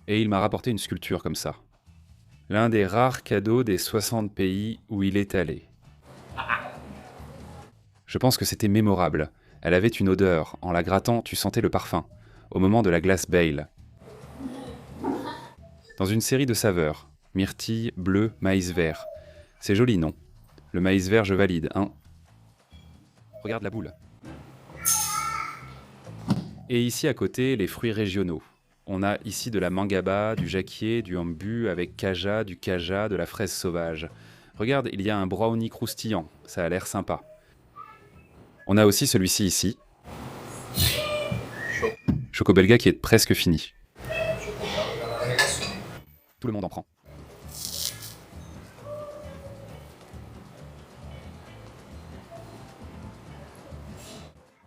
Et il m'a rapporté une sculpture comme ça. L'un des rares cadeaux des 60 pays où il est allé. Je pense que c'était mémorable. Elle avait une odeur. En la grattant, tu sentais le parfum. Au moment de la glace Bale. Dans une série de saveurs. Myrtille, bleu, maïs vert. C'est joli, non? Le maïs vert, je valide, hein? Regarde la boule. Et ici à côté, les fruits régionaux. On a ici de la mangaba, du jacquier, du hambu avec kaja, du kaja, de la fraise sauvage. Regarde, il y a un brownie croustillant, ça a l'air sympa. On a aussi celui-ci ici. Choco belga qui est presque fini. Tout le monde en prend.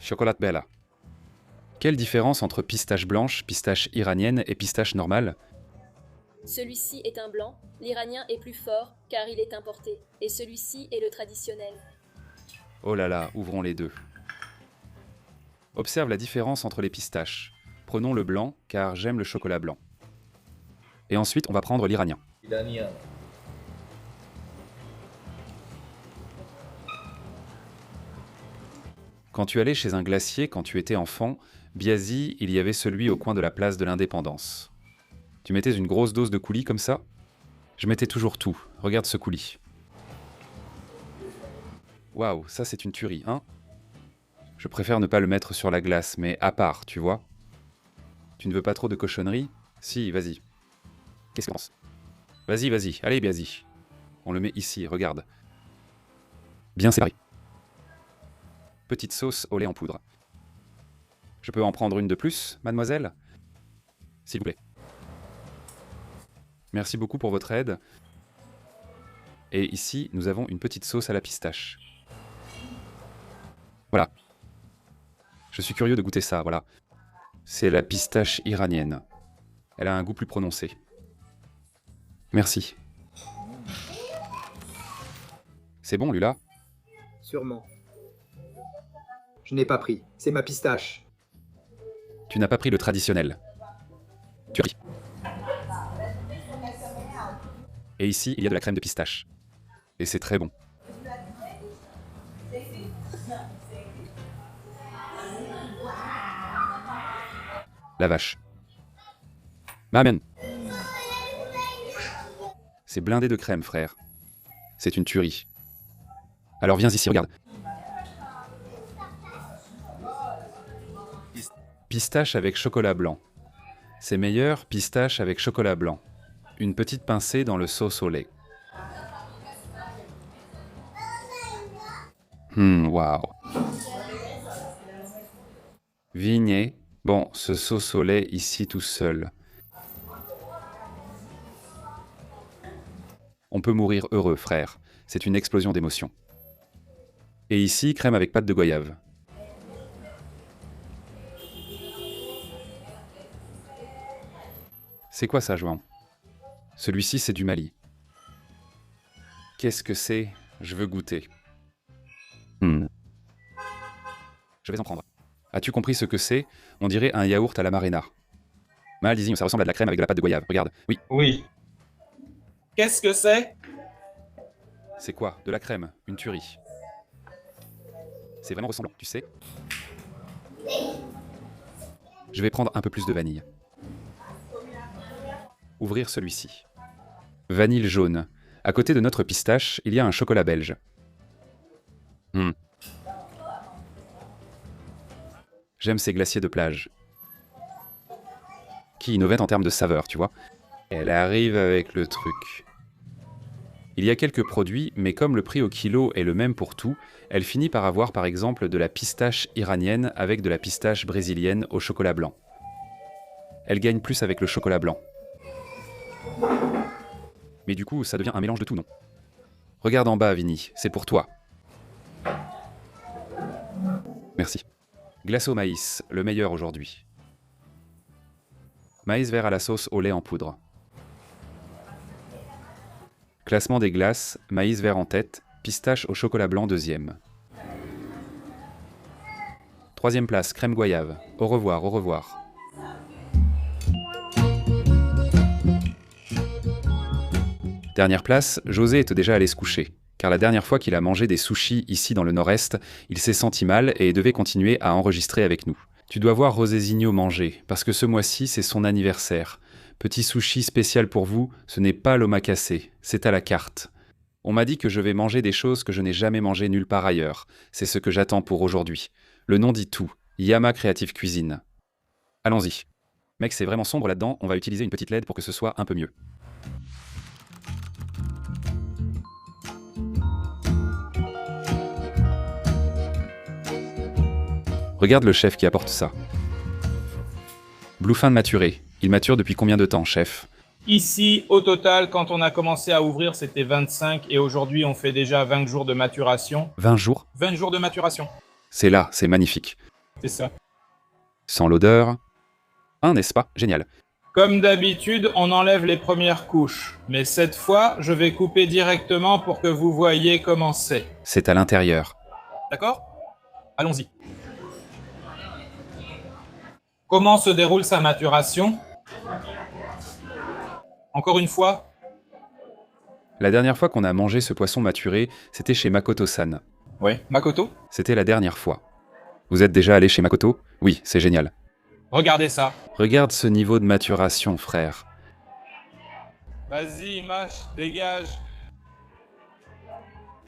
Chocolat bella. Quelle différence entre pistache blanche, pistache iranienne et pistache normale? Celui-ci est un blanc, l'iranien est plus fort car il est importé, et celui-ci est le traditionnel. Oh là là, ouvrons les deux. Observe la différence entre les pistaches. Prenons le blanc car j'aime le chocolat blanc. Et ensuite, on va prendre l'iranien. Quand tu allais chez un glacier, quand tu étais enfant, Biazi, il y avait celui au coin de la place de l'Indépendance. Tu mettais une grosse dose de coulis comme ça? Je mettais toujours tout. Regarde ce coulis. Waouh, ça c'est une tuerie, hein? Je préfère ne pas le mettre sur la glace, mais à part, tu vois? Tu ne veux pas trop de cochonneries? Si, vas-y. Qu'est-ce qu'on pense? Vas-y, vas-y, allez Biazi. On le met ici, regarde. Bien séparé. Petite sauce au lait en poudre. Je peux en prendre une de plus, mademoiselle? S'il vous plaît. Merci beaucoup pour votre aide. Et ici, nous avons une petite sauce à la pistache. Voilà. Je suis curieux de goûter ça, voilà. C'est la pistache iranienne. Elle a un goût plus prononcé. Merci. C'est bon, Lula? sûrement. Je n'ai pas pris, c'est ma pistache. Tu n'as pas pris le traditionnel. Tu as pris. Et ici, il y a de la crème de pistache. Et c'est très bon. La vache. Maman. C'est blindé de crème, frère. C'est une tuerie. Alors viens ici, regarde. Pistache avec chocolat blanc. C'est meilleur, pistache avec chocolat blanc. Une petite pincée dans le sauce au lait. Waouh. Vignet. Bon, ce sauce au lait ici tout seul. On peut mourir heureux, frère. C'est une explosion d'émotions. Et ici, crème avec pâte de goyave. C'est quoi ça, Joan? Celui-ci, c'est du Mali. Qu'est-ce que c'est? je veux goûter. Je vais en prendre. As-tu compris ce que c'est? On dirait un yaourt à la Marena. Mal, Dizzy, ça ressemble à de la crème avec de la pâte de goyave. Regarde, oui. Oui. Qu'est-ce que c'est? C'est quoi? De la crème, une tuerie. C'est vraiment ressemblant, tu sais. Je vais prendre un peu plus de vanille. Ouvrir celui-ci. Vanille jaune. À côté de notre pistache, il y a un chocolat belge. J'aime ces glaciers de plage. Qui innovent en termes de saveur, tu vois. Elle arrive avec le truc. Il y a quelques produits, mais comme le prix au kilo est le même pour tout, elle finit par avoir par exemple de la pistache iranienne avec de la pistache brésilienne au chocolat blanc. Elle gagne plus avec le chocolat blanc. Mais du coup, ça devient un mélange de tout, non? Regarde en bas, Vinny, c'est pour toi. Merci. Glace au maïs, le meilleur aujourd'hui. Maïs vert à la sauce au lait en poudre. Classement des glaces, maïs vert en tête, pistache au chocolat blanc deuxième. Troisième place, crème goyave. Au revoir, au revoir. Dernière place, José était déjà allé se coucher, car la dernière fois qu'il a mangé des sushis ici dans le nord-est, il s'est senti mal et devait continuer à enregistrer avec nous. Tu dois voir Rosésigno manger, parce que ce mois-ci c'est son anniversaire. Petit sushi spécial pour vous, ce n'est pas l'omakase, c'est à la carte. On m'a dit que je vais manger des choses que je n'ai jamais mangées nulle part ailleurs. C'est ce que j'attends pour aujourd'hui. Le nom dit tout, Yama Creative Cuisine. Allons-y. Mec, c'est vraiment sombre là-dedans, on va utiliser une petite LED pour que ce soit un peu mieux. Regarde le chef qui apporte ça. Bluefin maturé. Il mature depuis combien de temps, chef? Ici, au total, quand on a commencé à ouvrir, c'était 25 et aujourd'hui, on fait déjà 20 jours de maturation. 20 jours? 20 jours de maturation. C'est là, c'est magnifique. C'est ça. Sans l'odeur. N'est-ce pas? Génial. Comme d'habitude, on enlève les premières couches. Mais cette fois, je vais couper directement pour que vous voyez comment c'est. C'est à l'intérieur. D'accord? Allons-y. Comment se déroule sa maturation? Encore une fois. La dernière fois qu'on a mangé ce poisson maturé, c'était chez Makoto-san. Oui, Makoto? C'était la dernière fois. Vous êtes déjà allé chez Makoto? Oui, c'est génial. Regardez ça. Regarde ce niveau de maturation, frère. Vas-y, mâche, dégage.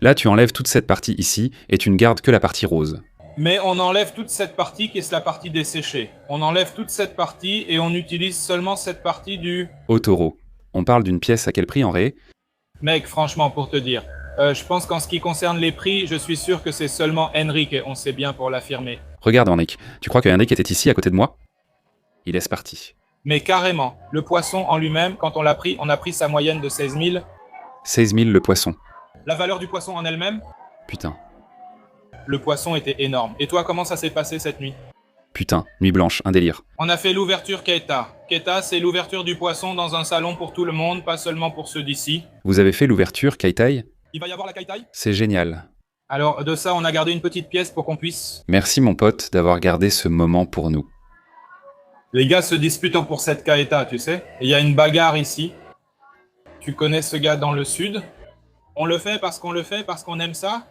Là, tu enlèves toute cette partie ici, et tu ne gardes que la partie rose. Mais on enlève toute cette partie qui est la partie desséchée. On enlève toute cette partie et on utilise seulement cette partie du... Otoro. On parle d'une pièce à quel prix en ré? Mec, franchement, pour te dire, je pense qu'en ce qui concerne les prix, je suis sûr que c'est seulement Henrik, on sait bien pour l'affirmer. Regarde, Henrik. Tu crois que Henrik était ici à côté de moi? Il laisse parti. Mais carrément, le poisson en lui-même, quand on l'a pris, on a pris sa moyenne de 16 000. 16 000 le poisson. La valeur du poisson en elle-même? Putain. Le poisson était énorme. Et toi, comment ça s'est passé cette nuit? Putain, nuit blanche, un délire. On a fait l'ouverture Keita. Keita, c'est l'ouverture du poisson dans un salon pour tout le monde, pas seulement pour ceux d'ici. Vous avez fait l'ouverture Kaitai? Il va y avoir la Kaitai? C'est génial. Alors, de ça, on a gardé une petite pièce pour qu'on puisse... Merci mon pote d'avoir gardé ce moment pour nous. Les gars se disputent pour cette Keita, tu sais. Il y a une bagarre ici. Tu connais ce gars dans le sud? On le fait parce qu'on aime ça?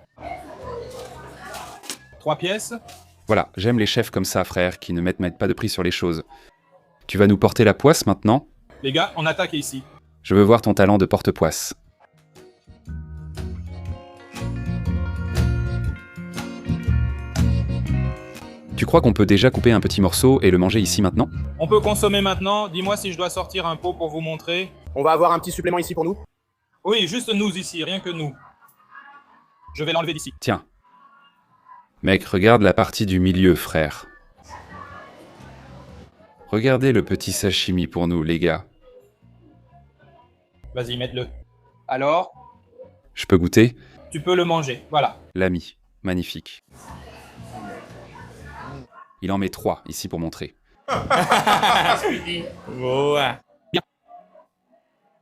3 pièces. Voilà, j'aime les chefs comme ça, frère, qui ne mettent pas de prix sur les choses. Tu vas nous porter la poisse maintenant? Les gars, on attaque ici. Je veux voir ton talent de porte-poisse. Tu crois qu'on peut déjà couper un petit morceau et le manger ici maintenant? On peut consommer maintenant. Dis-moi si je dois sortir un pot pour vous montrer. On va avoir un petit supplément ici pour nous? Oui, juste nous ici, rien que nous. Je vais l'enlever d'ici. Tiens. Mec, regarde la partie du milieu, frère. Regardez le petit sashimi pour nous, les gars. Vas-y, mets-le. Alors? Je peux goûter? Tu peux le manger, voilà. L'ami, magnifique. Il en met 3 ici pour montrer. Bien.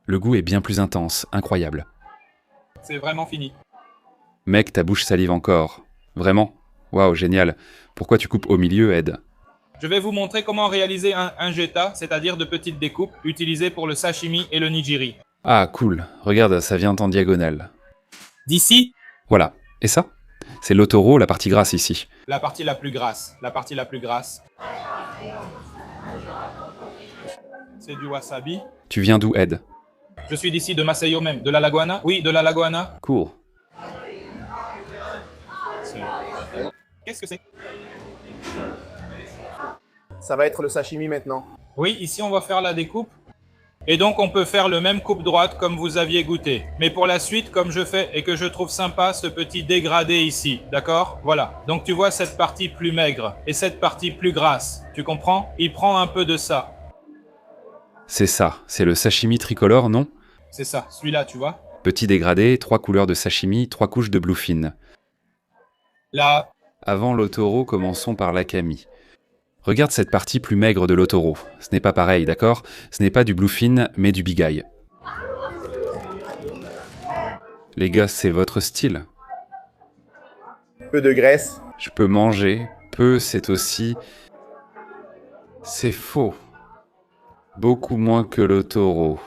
Le goût est bien plus intense, incroyable. C'est vraiment fini. Mec, ta bouche salive encore. Vraiment? Waouh, génial. Pourquoi tu coupes au milieu, Ed? Je vais vous montrer comment réaliser un ingeta, c'est-à-dire de petites découpes utilisées pour le sashimi et le nigiri. Ah, cool. Regarde, ça vient en diagonale. D'ici, Voilà. Et ça? C'est l'otoro, la partie grasse ici. la partie la plus grasse. La partie la plus grasse. C'est du wasabi. Tu viens d'où, Ed? Je suis d'ici, de Maceió même. De la Laguana? Oui, de la Laguana. Cool. Qu'est-ce que c'est? Ça va être le sashimi maintenant. Oui, ici on va faire la découpe. Et donc on peut faire le même coupe droite comme vous aviez goûté. Mais pour la suite, comme je fais et que je trouve sympa ce petit dégradé ici, d'accord? Voilà. Donc tu vois cette partie plus maigre et cette partie plus grasse. Tu comprends? Il prend un peu de ça. C'est ça. C'est le sashimi tricolore, non? C'est ça, celui-là, tu vois? Petit dégradé, 3 couleurs de sashimi, 3 couches de bluefin. Là, Avant l'otoro, commençons par l'akami. Regarde cette partie plus maigre de l'otoro. Ce n'est pas pareil, d'accord? Ce n'est pas du bluefin, mais du bigai. Les gars, c'est votre style. Peu de graisse. Je peux manger. Peu, c'est aussi... C'est faux. Beaucoup moins que l'otoro.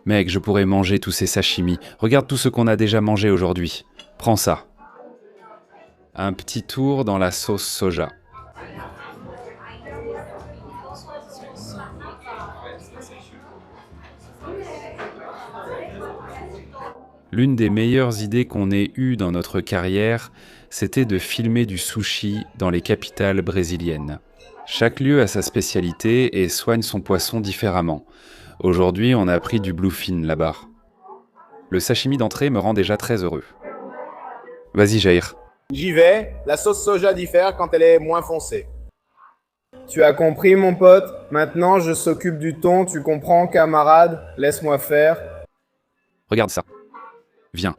Mec, je pourrais manger tous ces sashimi. Regarde tout ce qu'on a déjà mangé aujourd'hui. Prends ça. Un petit tour dans la sauce soja. L'une des meilleures idées qu'on ait eues dans notre carrière, c'était de filmer du sushi dans les capitales brésiliennes. Chaque lieu a sa spécialité et soigne son poisson différemment. Aujourd'hui, on a pris du bluefin là-bas. Le sashimi d'entrée me rend déjà très heureux. Vas-y, Jair. J'y vais. La sauce soja diffère quand elle est moins foncée. Tu as compris, mon pote? Maintenant, je s'occupe du thon, tu comprends, camarade? Laisse-moi faire. Regarde ça. Viens.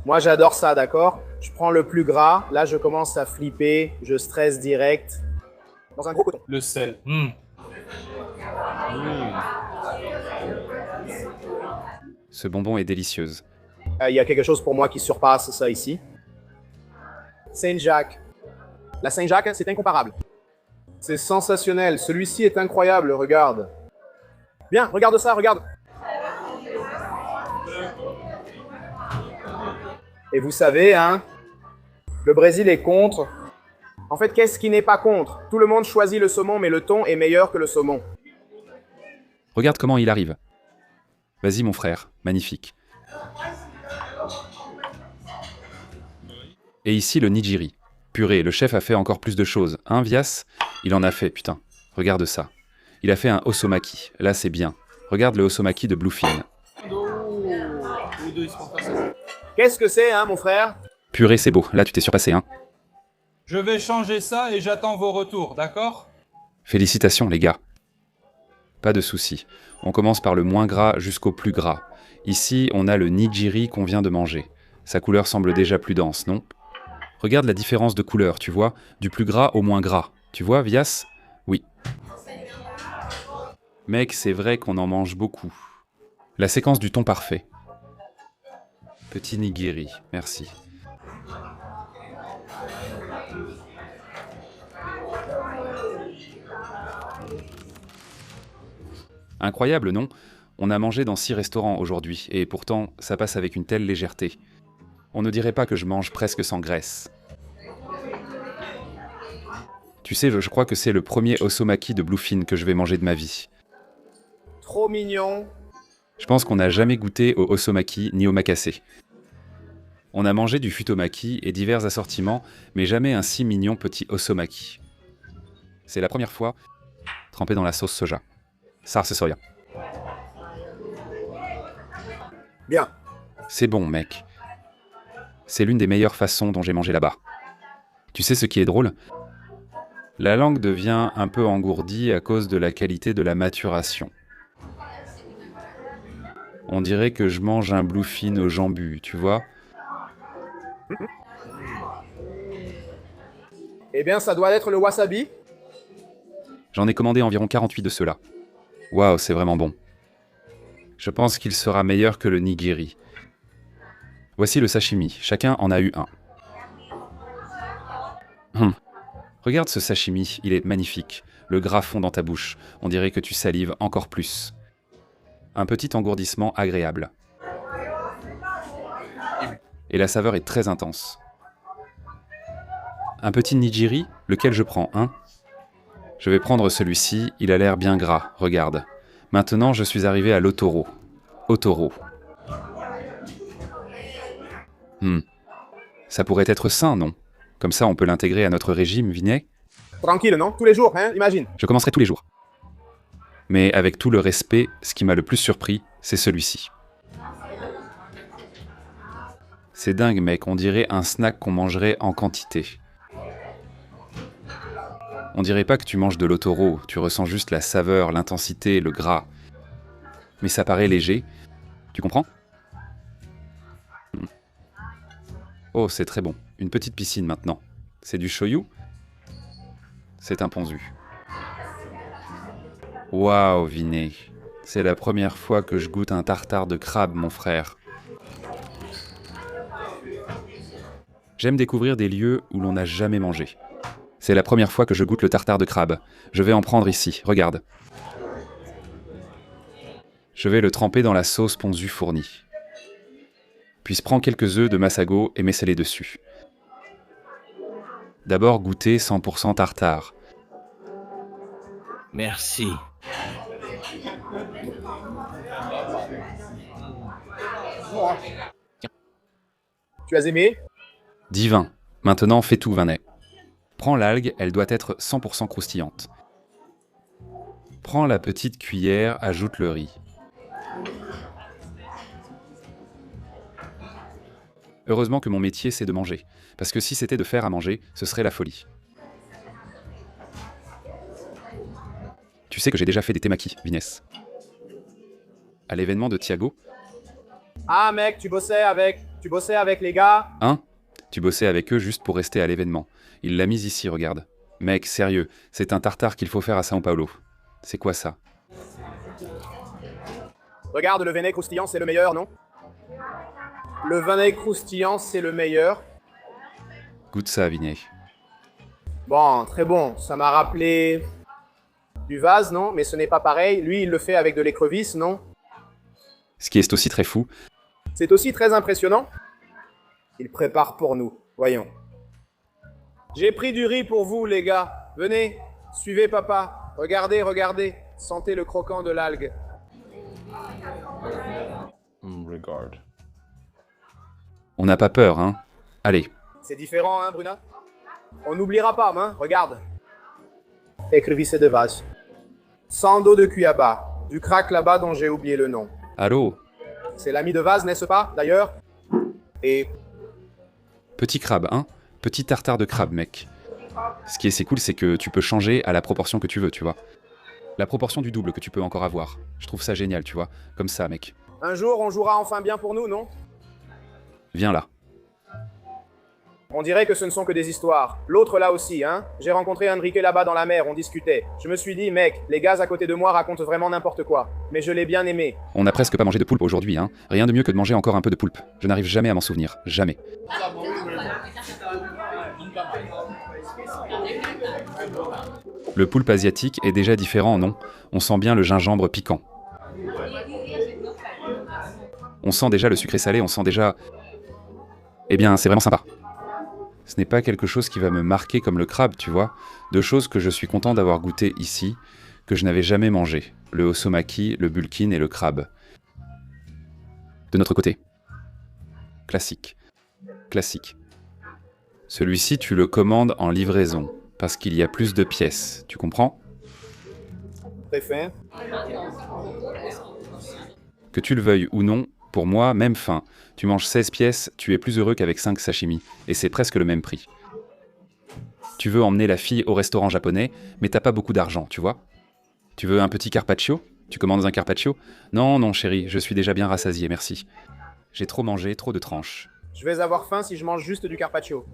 Moi, j'adore ça, d'accord? Je prends le plus gras. Là, je commence à flipper. Je stresse direct. Dans un gros coton. le sel. Ce bonbon est délicieuse. Il y a quelque chose pour moi qui surpasse ça ici. Saint-Jacques. La Saint-Jacques, c'est incomparable. C'est sensationnel. Celui-ci est incroyable, regarde. Bien, regarde ça, regarde. Et vous savez, hein, le Brésil est contre. En fait, qu'est-ce qui n'est pas contre? Tout le monde choisit le saumon, mais le thon est meilleur que le saumon. Regarde comment il arrive. Vas-y, mon frère. Magnifique. Et ici, le nigiri. Purée, le chef a fait encore plus de choses. Hein, Vias? Il en a fait, putain. Regarde ça. Il a fait un osomaki. Là, c'est bien. Regarde le osomaki de bluefin. Qu'est-ce que c'est, hein, mon frère? Purée, c'est beau. Là, tu t'es surpassé, hein. Je vais changer ça et j'attends vos retours, d'accord? Félicitations, les gars. Pas de soucis. On commence par le moins gras jusqu'au plus gras. Ici, on a le nigiri qu'on vient de manger. Sa couleur semble déjà plus dense, non? Regarde la différence de couleur, tu vois? Du plus gras au moins gras. Tu vois, Vias? Oui. Mec, c'est vrai qu'on en mange beaucoup. La séquence du thon parfait. Petit nigiri, merci. Incroyable, non? On a mangé dans 6 restaurants aujourd'hui, et pourtant, ça passe avec une telle légèreté. On ne dirait pas que je mange presque sans graisse. Tu sais, je crois que c'est le premier osomaki de bluefin que je vais manger de ma vie. Trop mignon. Je pense qu'on n'a jamais goûté au osomaki ni au makase. On a mangé du futomaki et divers assortiments, mais jamais un si mignon petit osomaki. C'est la première fois trempé dans la sauce soja. Sarse soya. Bien. C'est bon, mec. C'est l'une des meilleures façons dont j'ai mangé là-bas. Tu sais ce qui est drôle? La langue devient un peu engourdie à cause de la qualité de la maturation. On dirait que je mange un bluefin au jambu, tu vois? Eh bien, ça doit être le wasabi. J'en ai commandé environ 48 de ceux-là. Waouh, c'est vraiment bon. Je pense qu'il sera meilleur que le nigiri. Voici le sashimi, chacun en a eu un. Regarde ce sashimi, il est magnifique. Le gras fond dans ta bouche, on dirait que tu salives encore plus. Un petit engourdissement agréable. Et la saveur est très intense. Un petit nigiri, lequel je prends, hein? Je vais prendre celui-ci, il a l'air bien gras, regarde. Maintenant, je suis arrivé à l'otoro. Otoro. Ça pourrait être sain, non? Comme ça, on peut l'intégrer à notre régime, Vinay? Tranquille, non? Tous les jours, hein? Imagine. Je commencerai tous les jours. Mais avec tout le respect, ce qui m'a le plus surpris, c'est celui-ci. C'est dingue, mec, on dirait un snack qu'on mangerait en quantité. On dirait pas que tu manges de l'otoro, tu ressens juste la saveur, l'intensité, le gras. Mais ça paraît léger. Tu comprends? Oh, c'est très bon. Une petite piscine maintenant. C'est du shoyu? C'est un ponzu. Waouh, Vinay. C'est la première fois que je goûte un tartare de crabe, mon frère. J'aime découvrir des lieux où l'on n'a jamais mangé. C'est la première fois que je goûte le tartare de crabe. Je vais en prendre ici, regarde. Je vais le tremper dans la sauce ponzu fournie. Puis prends quelques œufs de Massago et mets-les dessus. D'abord goûter 100% tartare. Merci. Tu as aimé? Divin. Maintenant, fais tout, Vinay. Prends l'algue, elle doit être 100% croustillante. Prends la petite cuillère, ajoute le riz. Heureusement que mon métier, c'est de manger. Parce que si c'était de faire à manger, ce serait la folie. Tu sais que j'ai déjà fait des temaki, Viness. À l'événement de Thiago. Ah mec, tu bossais avec les gars? Hein? Tu bossais avec eux juste pour rester à l'événement. Il l'a mise ici, regarde. Mec, sérieux, c'est un tartare qu'il faut faire à São Paulo. C'est quoi ça? Regarde, le Vinay croustillant, c'est le meilleur, non? Le Vinay croustillant, c'est le meilleur. Goûte ça, Vinay. Bon, très bon. Ça m'a rappelé du vase, non? Mais ce n'est pas pareil. Lui, il le fait avec de l'écrevisse, non? Ce qui est aussi très fou. C'est aussi très impressionnant. Il prépare pour nous. Voyons. J'ai pris du riz pour vous, les gars. Venez, suivez papa. Regardez, regardez. Sentez le croquant de l'algue. Regarde. On n'a pas peur, hein? Allez. C'est différent, hein, Bruna? On n'oubliera pas, hein? Regarde. Écrevisse de vase. Sando de Cuiabá. Du crack là-bas dont j'ai oublié le nom. Allô? C'est l'ami de vase, n'est-ce pas, d'ailleurs? Et... Petit crabe, hein? Petit tartare de crabe, mec. Ce qui est c'est cool, c'est que tu peux changer à la proportion que tu veux, tu vois. La proportion du double que tu peux encore avoir. Je trouve ça génial, tu vois. Comme ça, mec. Un jour, on jouera enfin bien pour nous, non? Viens là. On dirait que ce ne sont que des histoires. L'autre là aussi, hein? J'ai rencontré Enrique là-bas dans la mer, on discutait. Je me suis dit, mec, les gars à côté de moi racontent vraiment n'importe quoi. Mais je l'ai bien aimé. On n'a presque pas mangé de poulpe aujourd'hui, hein. Rien de mieux que de manger encore un peu de poulpe. Je n'arrive jamais à m'en souvenir. Jamais. Le poulpe asiatique est déjà différent, non? On sent bien le gingembre piquant. On sent déjà le sucré salé, on sent déjà... Eh bien, c'est vraiment sympa. Ce n'est pas quelque chose qui va me marquer comme le crabe, tu vois. Deux choses que je suis content d'avoir goûté ici, que je n'avais jamais mangé. Le osomaki, le bulkin et le crabe. De notre côté. Classique. Classique. Celui-ci, tu le commandes en livraison, parce qu'il y a plus de pièces, tu comprends? Très fin. Que tu le veuilles ou non, pour moi, même fin. Tu manges 16 pièces, tu es plus heureux qu'avec 5 sashimi, et c'est presque le même prix. Tu veux emmener la fille au restaurant japonais, mais t'as pas beaucoup d'argent, tu vois? Tu veux un petit carpaccio? Tu commandes un carpaccio? Non, non, chérie, je suis déjà bien rassasié, merci. J'ai trop mangé, trop de tranches. Je vais avoir faim si je mange juste du carpaccio.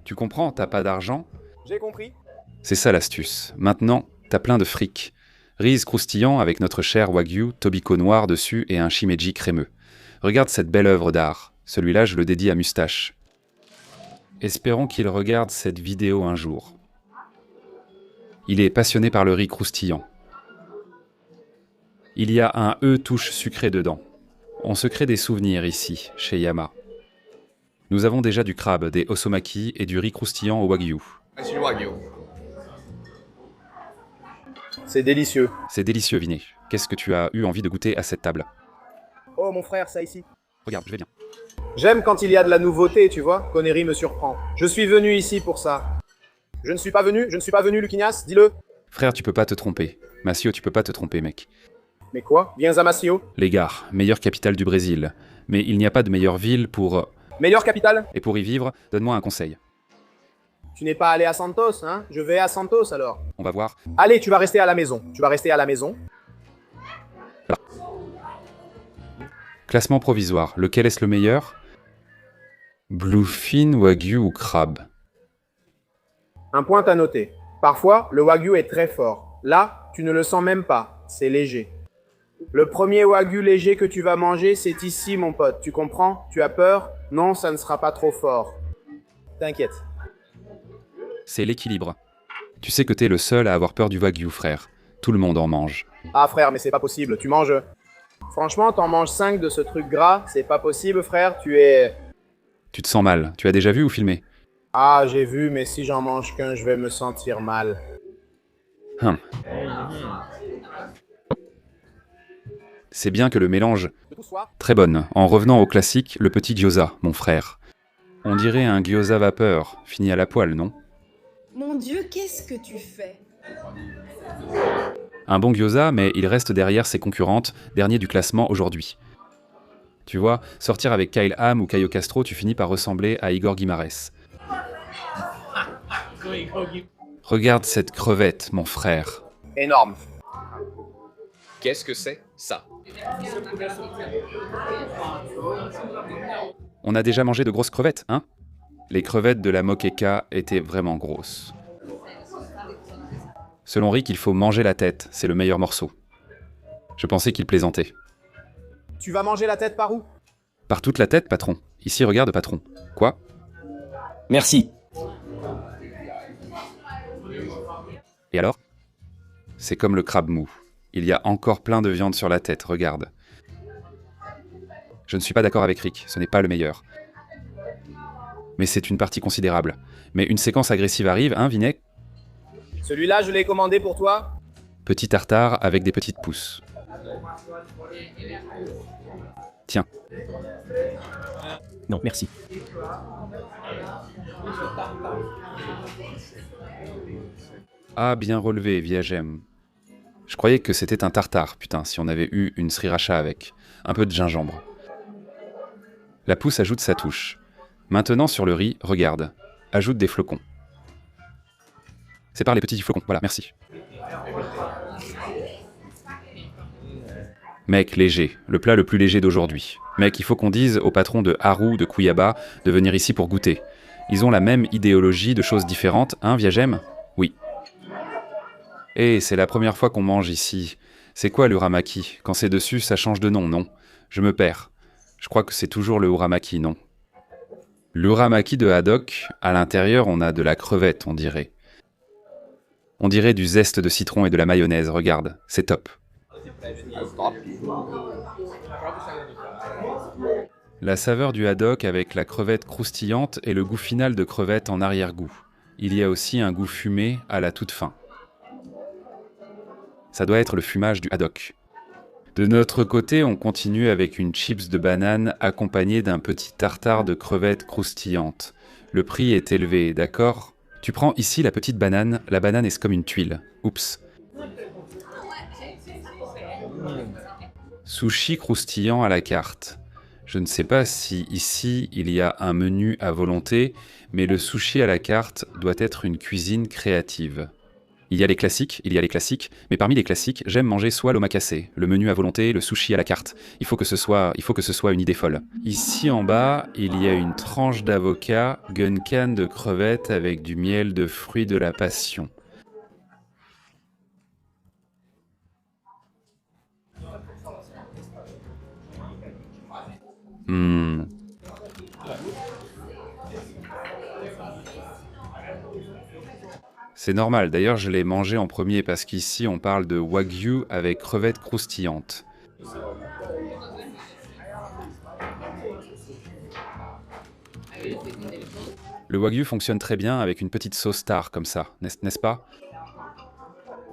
Tu comprends, t'as pas d'argent? J'ai compris. C'est ça l'astuce. Maintenant, t'as plein de fric. Riz croustillant avec notre cher wagyu, tobiko noir dessus et un shimeji crémeux. Regarde cette belle œuvre d'art. Celui-là, je le dédie à Moustache. Espérons qu'il regarde cette vidéo un jour. Il est passionné par le riz croustillant. Il y a un E touche sucré dedans. On se crée des souvenirs ici, chez Yama. Nous avons déjà du crabe, des osomaki et du riz croustillant au wagyu. C'est délicieux. C'est délicieux, Vinet. Qu'est-ce que tu as eu envie de goûter à cette table? Oh mon frère, ça ici. Regarde, je vais bien. J'aime quand il y a de la nouveauté, tu vois. Connery me surprend. Je suis venu ici pour ça. Je ne suis pas venu, Lucinias, dis-le. Frère, tu peux pas te tromper. Massio, tu peux pas te tromper, mec. Mais quoi? Viens à Massio. Les gares, meilleure capitale du Brésil. Mais il n'y a pas de meilleure ville pour... Meilleure capitale? Et pour y vivre, donne-moi un conseil. Tu n'es pas allé à Santos, hein? Je vais à Santos alors. On va voir. Allez, tu vas rester à la maison. Tu vas rester à la maison. Classement provisoire. Lequel est-ce le meilleur? Bluefin, wagyu ou crabe? Un point à noter. Parfois, le wagyu est très fort. Là, tu ne le sens même pas. C'est léger. Le premier wagyu léger que tu vas manger, c'est ici, mon pote. Tu comprends? Tu as peur? Non, ça ne sera pas trop fort. T'inquiète. C'est l'équilibre. Tu sais que t'es le seul à avoir peur du wagyu, frère. Tout le monde en mange. Ah frère, mais c'est pas possible. Tu manges... Franchement, t'en manges 5 de ce truc gras. C'est pas possible, frère. Tu es... Tu te sens mal. Tu as déjà vu ou filmé? Ah, j'ai vu, mais si j'en mange qu'un, je vais me sentir mal. C'est bien que le mélange... Très bonne. En revenant au classique, le petit gyoza, mon frère. On dirait un gyoza vapeur, fini à la poêle, non? Mon Dieu, qu'est-ce que tu fais? Un bon gyoza, mais il reste derrière ses concurrentes, dernier du classement aujourd'hui. Tu vois, sortir avec Kyle Ham ou Caio Castro, tu finis par ressembler à Igor Guimarães. Regarde cette crevette, mon frère. Énorme. Qu'est-ce que c'est, ça? On a déjà mangé de grosses crevettes, hein? Les crevettes de la moqueca étaient vraiment grosses. Selon Rick, il faut manger la tête, c'est le meilleur morceau. Je pensais qu'il plaisantait. Tu vas manger la tête par où? Par toute la tête, patron. Ici, regarde, patron. Quoi? Merci. Et alors? C'est comme le crabe mou. Il y a encore plein de viande sur la tête, regarde. Je ne suis pas d'accord avec Rick, ce n'est pas le meilleur. Mais c'est une partie considérable. Mais une séquence agressive arrive, hein, Vinet? Celui-là, je l'ai commandé pour toi. Petit tartare avec des petites pousses. Tiens. Non, merci. Ah, bien relevé, Viagem. Je croyais que c'était un tartare, putain, si on avait eu une sriracha avec. Un peu de gingembre. La pousse ajoute sa touche. Maintenant, sur le riz, regarde. Ajoute des flocons. Sépare les petits flocons, voilà, merci. Mec, léger. Le plat le plus léger d'aujourd'hui. Mec, il faut qu'on dise au patron de Haru de Cuiabá de venir ici pour goûter. Ils ont la même idéologie de choses différentes, hein, Viagem? Oui. Eh, c'est la première fois qu'on mange ici. C'est quoi l'uramaki? Quand c'est dessus, ça change de nom, non? Je me perds. Je crois que c'est toujours le uramaki, non? L'uramaki de haddock, à l'intérieur, on a de la crevette, on dirait. On dirait du zeste de citron et de la mayonnaise, regarde. C'est top. La saveur du haddock avec la crevette croustillante et le goût final de crevette en arrière-goût. Il y a aussi un goût fumé à la toute fin. Ça doit être le fumage du haddock. De notre côté, on continue avec une chips de banane accompagnée d'un petit tartare de crevettes croustillantes. Le prix est élevé, d'accord? Tu prends ici la petite banane, la banane est comme une tuile. Oups. Sushi croustillant à la carte. Je ne sais pas si ici il y a un menu à volonté, mais le sushi à la carte doit être une cuisine créative. Il y a les classiques, mais parmi les classiques, j'aime manger soit l'omakase, le menu à volonté, le sushi à la carte. Il faut que ce soit une idée folle. Ici en bas, il y a une tranche d'avocat, gunkan de crevettes avec du miel de fruits de la passion. C'est normal, d'ailleurs je l'ai mangé en premier parce qu'ici on parle de wagyu avec crevettes croustillantes. Le wagyu fonctionne très bien avec une petite sauce tare comme ça, n'est-ce pas?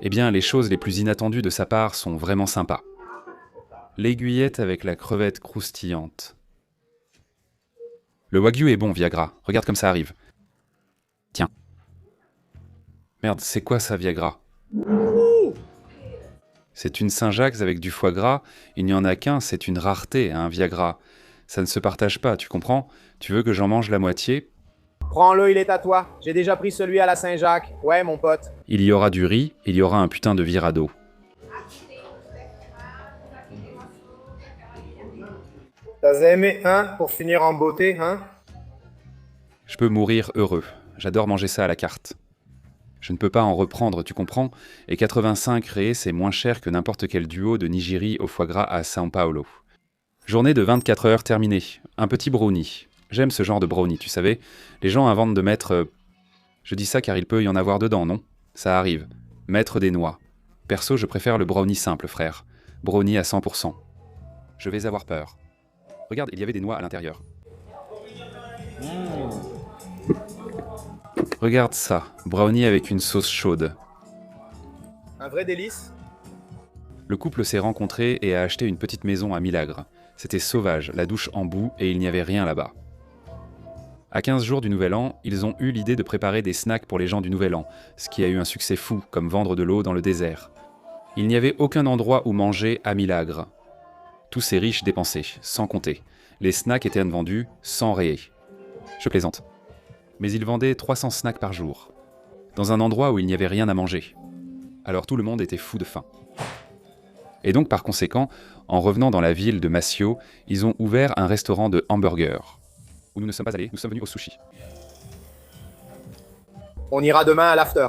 Eh bien, les choses les plus inattendues de sa part sont vraiment sympas. L'aiguillette avec la crevette croustillante. Le wagyu est bon, Viagra. Regarde comme ça arrive. Tiens. Merde, c'est quoi ça, Viagra? C'est une Saint-Jacques avec du foie gras. Il n'y en a qu'un, c'est une rareté, un Viagra. Ça ne se partage pas, tu comprends? Tu veux que j'en mange la moitié? Prends-le, il est à toi. J'ai déjà pris celui à la Saint-Jacques. Ouais, mon pote. Il y aura du riz, il y aura un putain de virado. T'as aimé, hein, pour finir en beauté, hein? Je peux mourir heureux. J'adore manger ça à la carte. Je ne peux pas en reprendre, tu comprends? Et 85 ré, c'est moins cher que n'importe quel duo de nigiri au foie gras à São Paulo. Journée de 24 heures terminée. Un petit brownie. J'aime ce genre de brownie, tu savais. Les gens inventent de mettre... Je dis ça car il peut y en avoir dedans, non? Ça arrive. Mettre des noix. Perso, je préfère le brownie simple, frère. Brownie à 100%. Je vais avoir peur. Regarde, il y avait des noix à l'intérieur. Regarde ça. Brownie avec une sauce chaude. Un vrai délice. Le couple s'est rencontré et a acheté une petite maison à Milagre. C'était sauvage, la douche en boue et il n'y avait rien là-bas. À 15 jours du Nouvel An, ils ont eu l'idée de préparer des snacks pour les gens du Nouvel An, ce qui a eu un succès fou, comme vendre de l'eau dans le désert. Il n'y avait aucun endroit où manger à Milagre. Tous ces riches dépensaient, sans compter. Les snacks étaient vendus sans ré. Je plaisante. Mais ils vendaient 300 snacks par jour, dans un endroit où il n'y avait rien à manger. Alors tout le monde était fou de faim. Et donc par conséquent, en revenant dans la ville de Massio, ils ont ouvert un restaurant de hamburgers. Où nous ne sommes pas allés, nous sommes venus au sushi. On ira demain à l'after.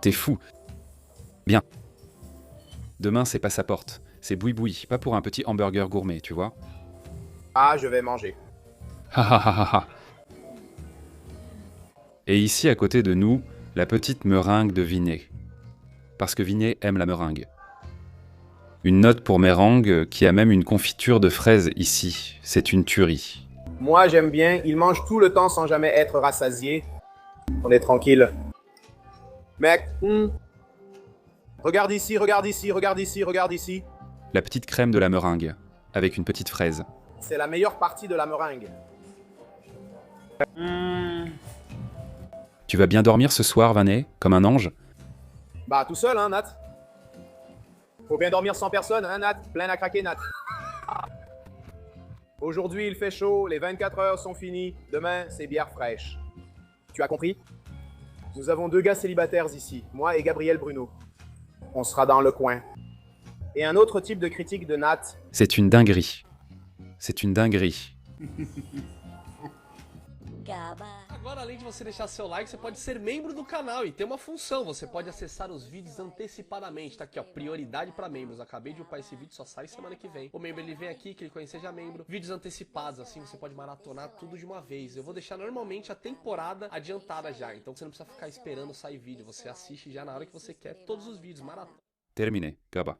T'es fou. Bien. Demain, c'est passaporte. C'est boui-boui, pas pour un petit hamburger gourmet, tu vois. Ah, je vais manger. Ha ha ha ha ha. Et ici, à côté de nous, la petite meringue de Vinet. Parce que Vinet aime la meringue. Une note pour meringue qui a même une confiture de fraises ici. C'est une tuerie. Moi, j'aime bien. Il mange tout le temps sans jamais être rassasié. On est tranquille. Mec, regarde ici, regarde ici, regarde ici, regarde ici. La petite crème de la meringue, avec une petite fraise. C'est la meilleure partie de la meringue. Tu vas bien dormir ce soir, Vanet, comme un ange? Bah, tout seul, hein, Nat? Faut bien dormir sans personne, hein, Nat? Plein à craquer, Nat. Aujourd'hui, il fait chaud, les 24 heures sont finies. Demain, c'est bière fraîche. Tu as compris? Nous avons 2 gars célibataires ici, moi et Gabriel Bruno. On sera dans le coin. Et un autre type de critique de Nat. C'est une dinguerie. C'est une dinguerie. Agora, além de você deixar seu like, você pode ser membro do canal e tem uma função, você pode acessar os vídeos antecipadamente, tá aqui ó, prioridade para membros, acabei de upar esse vídeo, só sai semana que vem. O membro ele vem aqui, clicou em seja membro, vídeos antecipados, assim você pode maratonar tudo de uma vez. Eu vou deixar normalmente a temporada adiantada já, então você não precisa ficar esperando sair vídeo, você assiste já na hora que você quer todos os vídeos, maratona. Terminé, Gaba.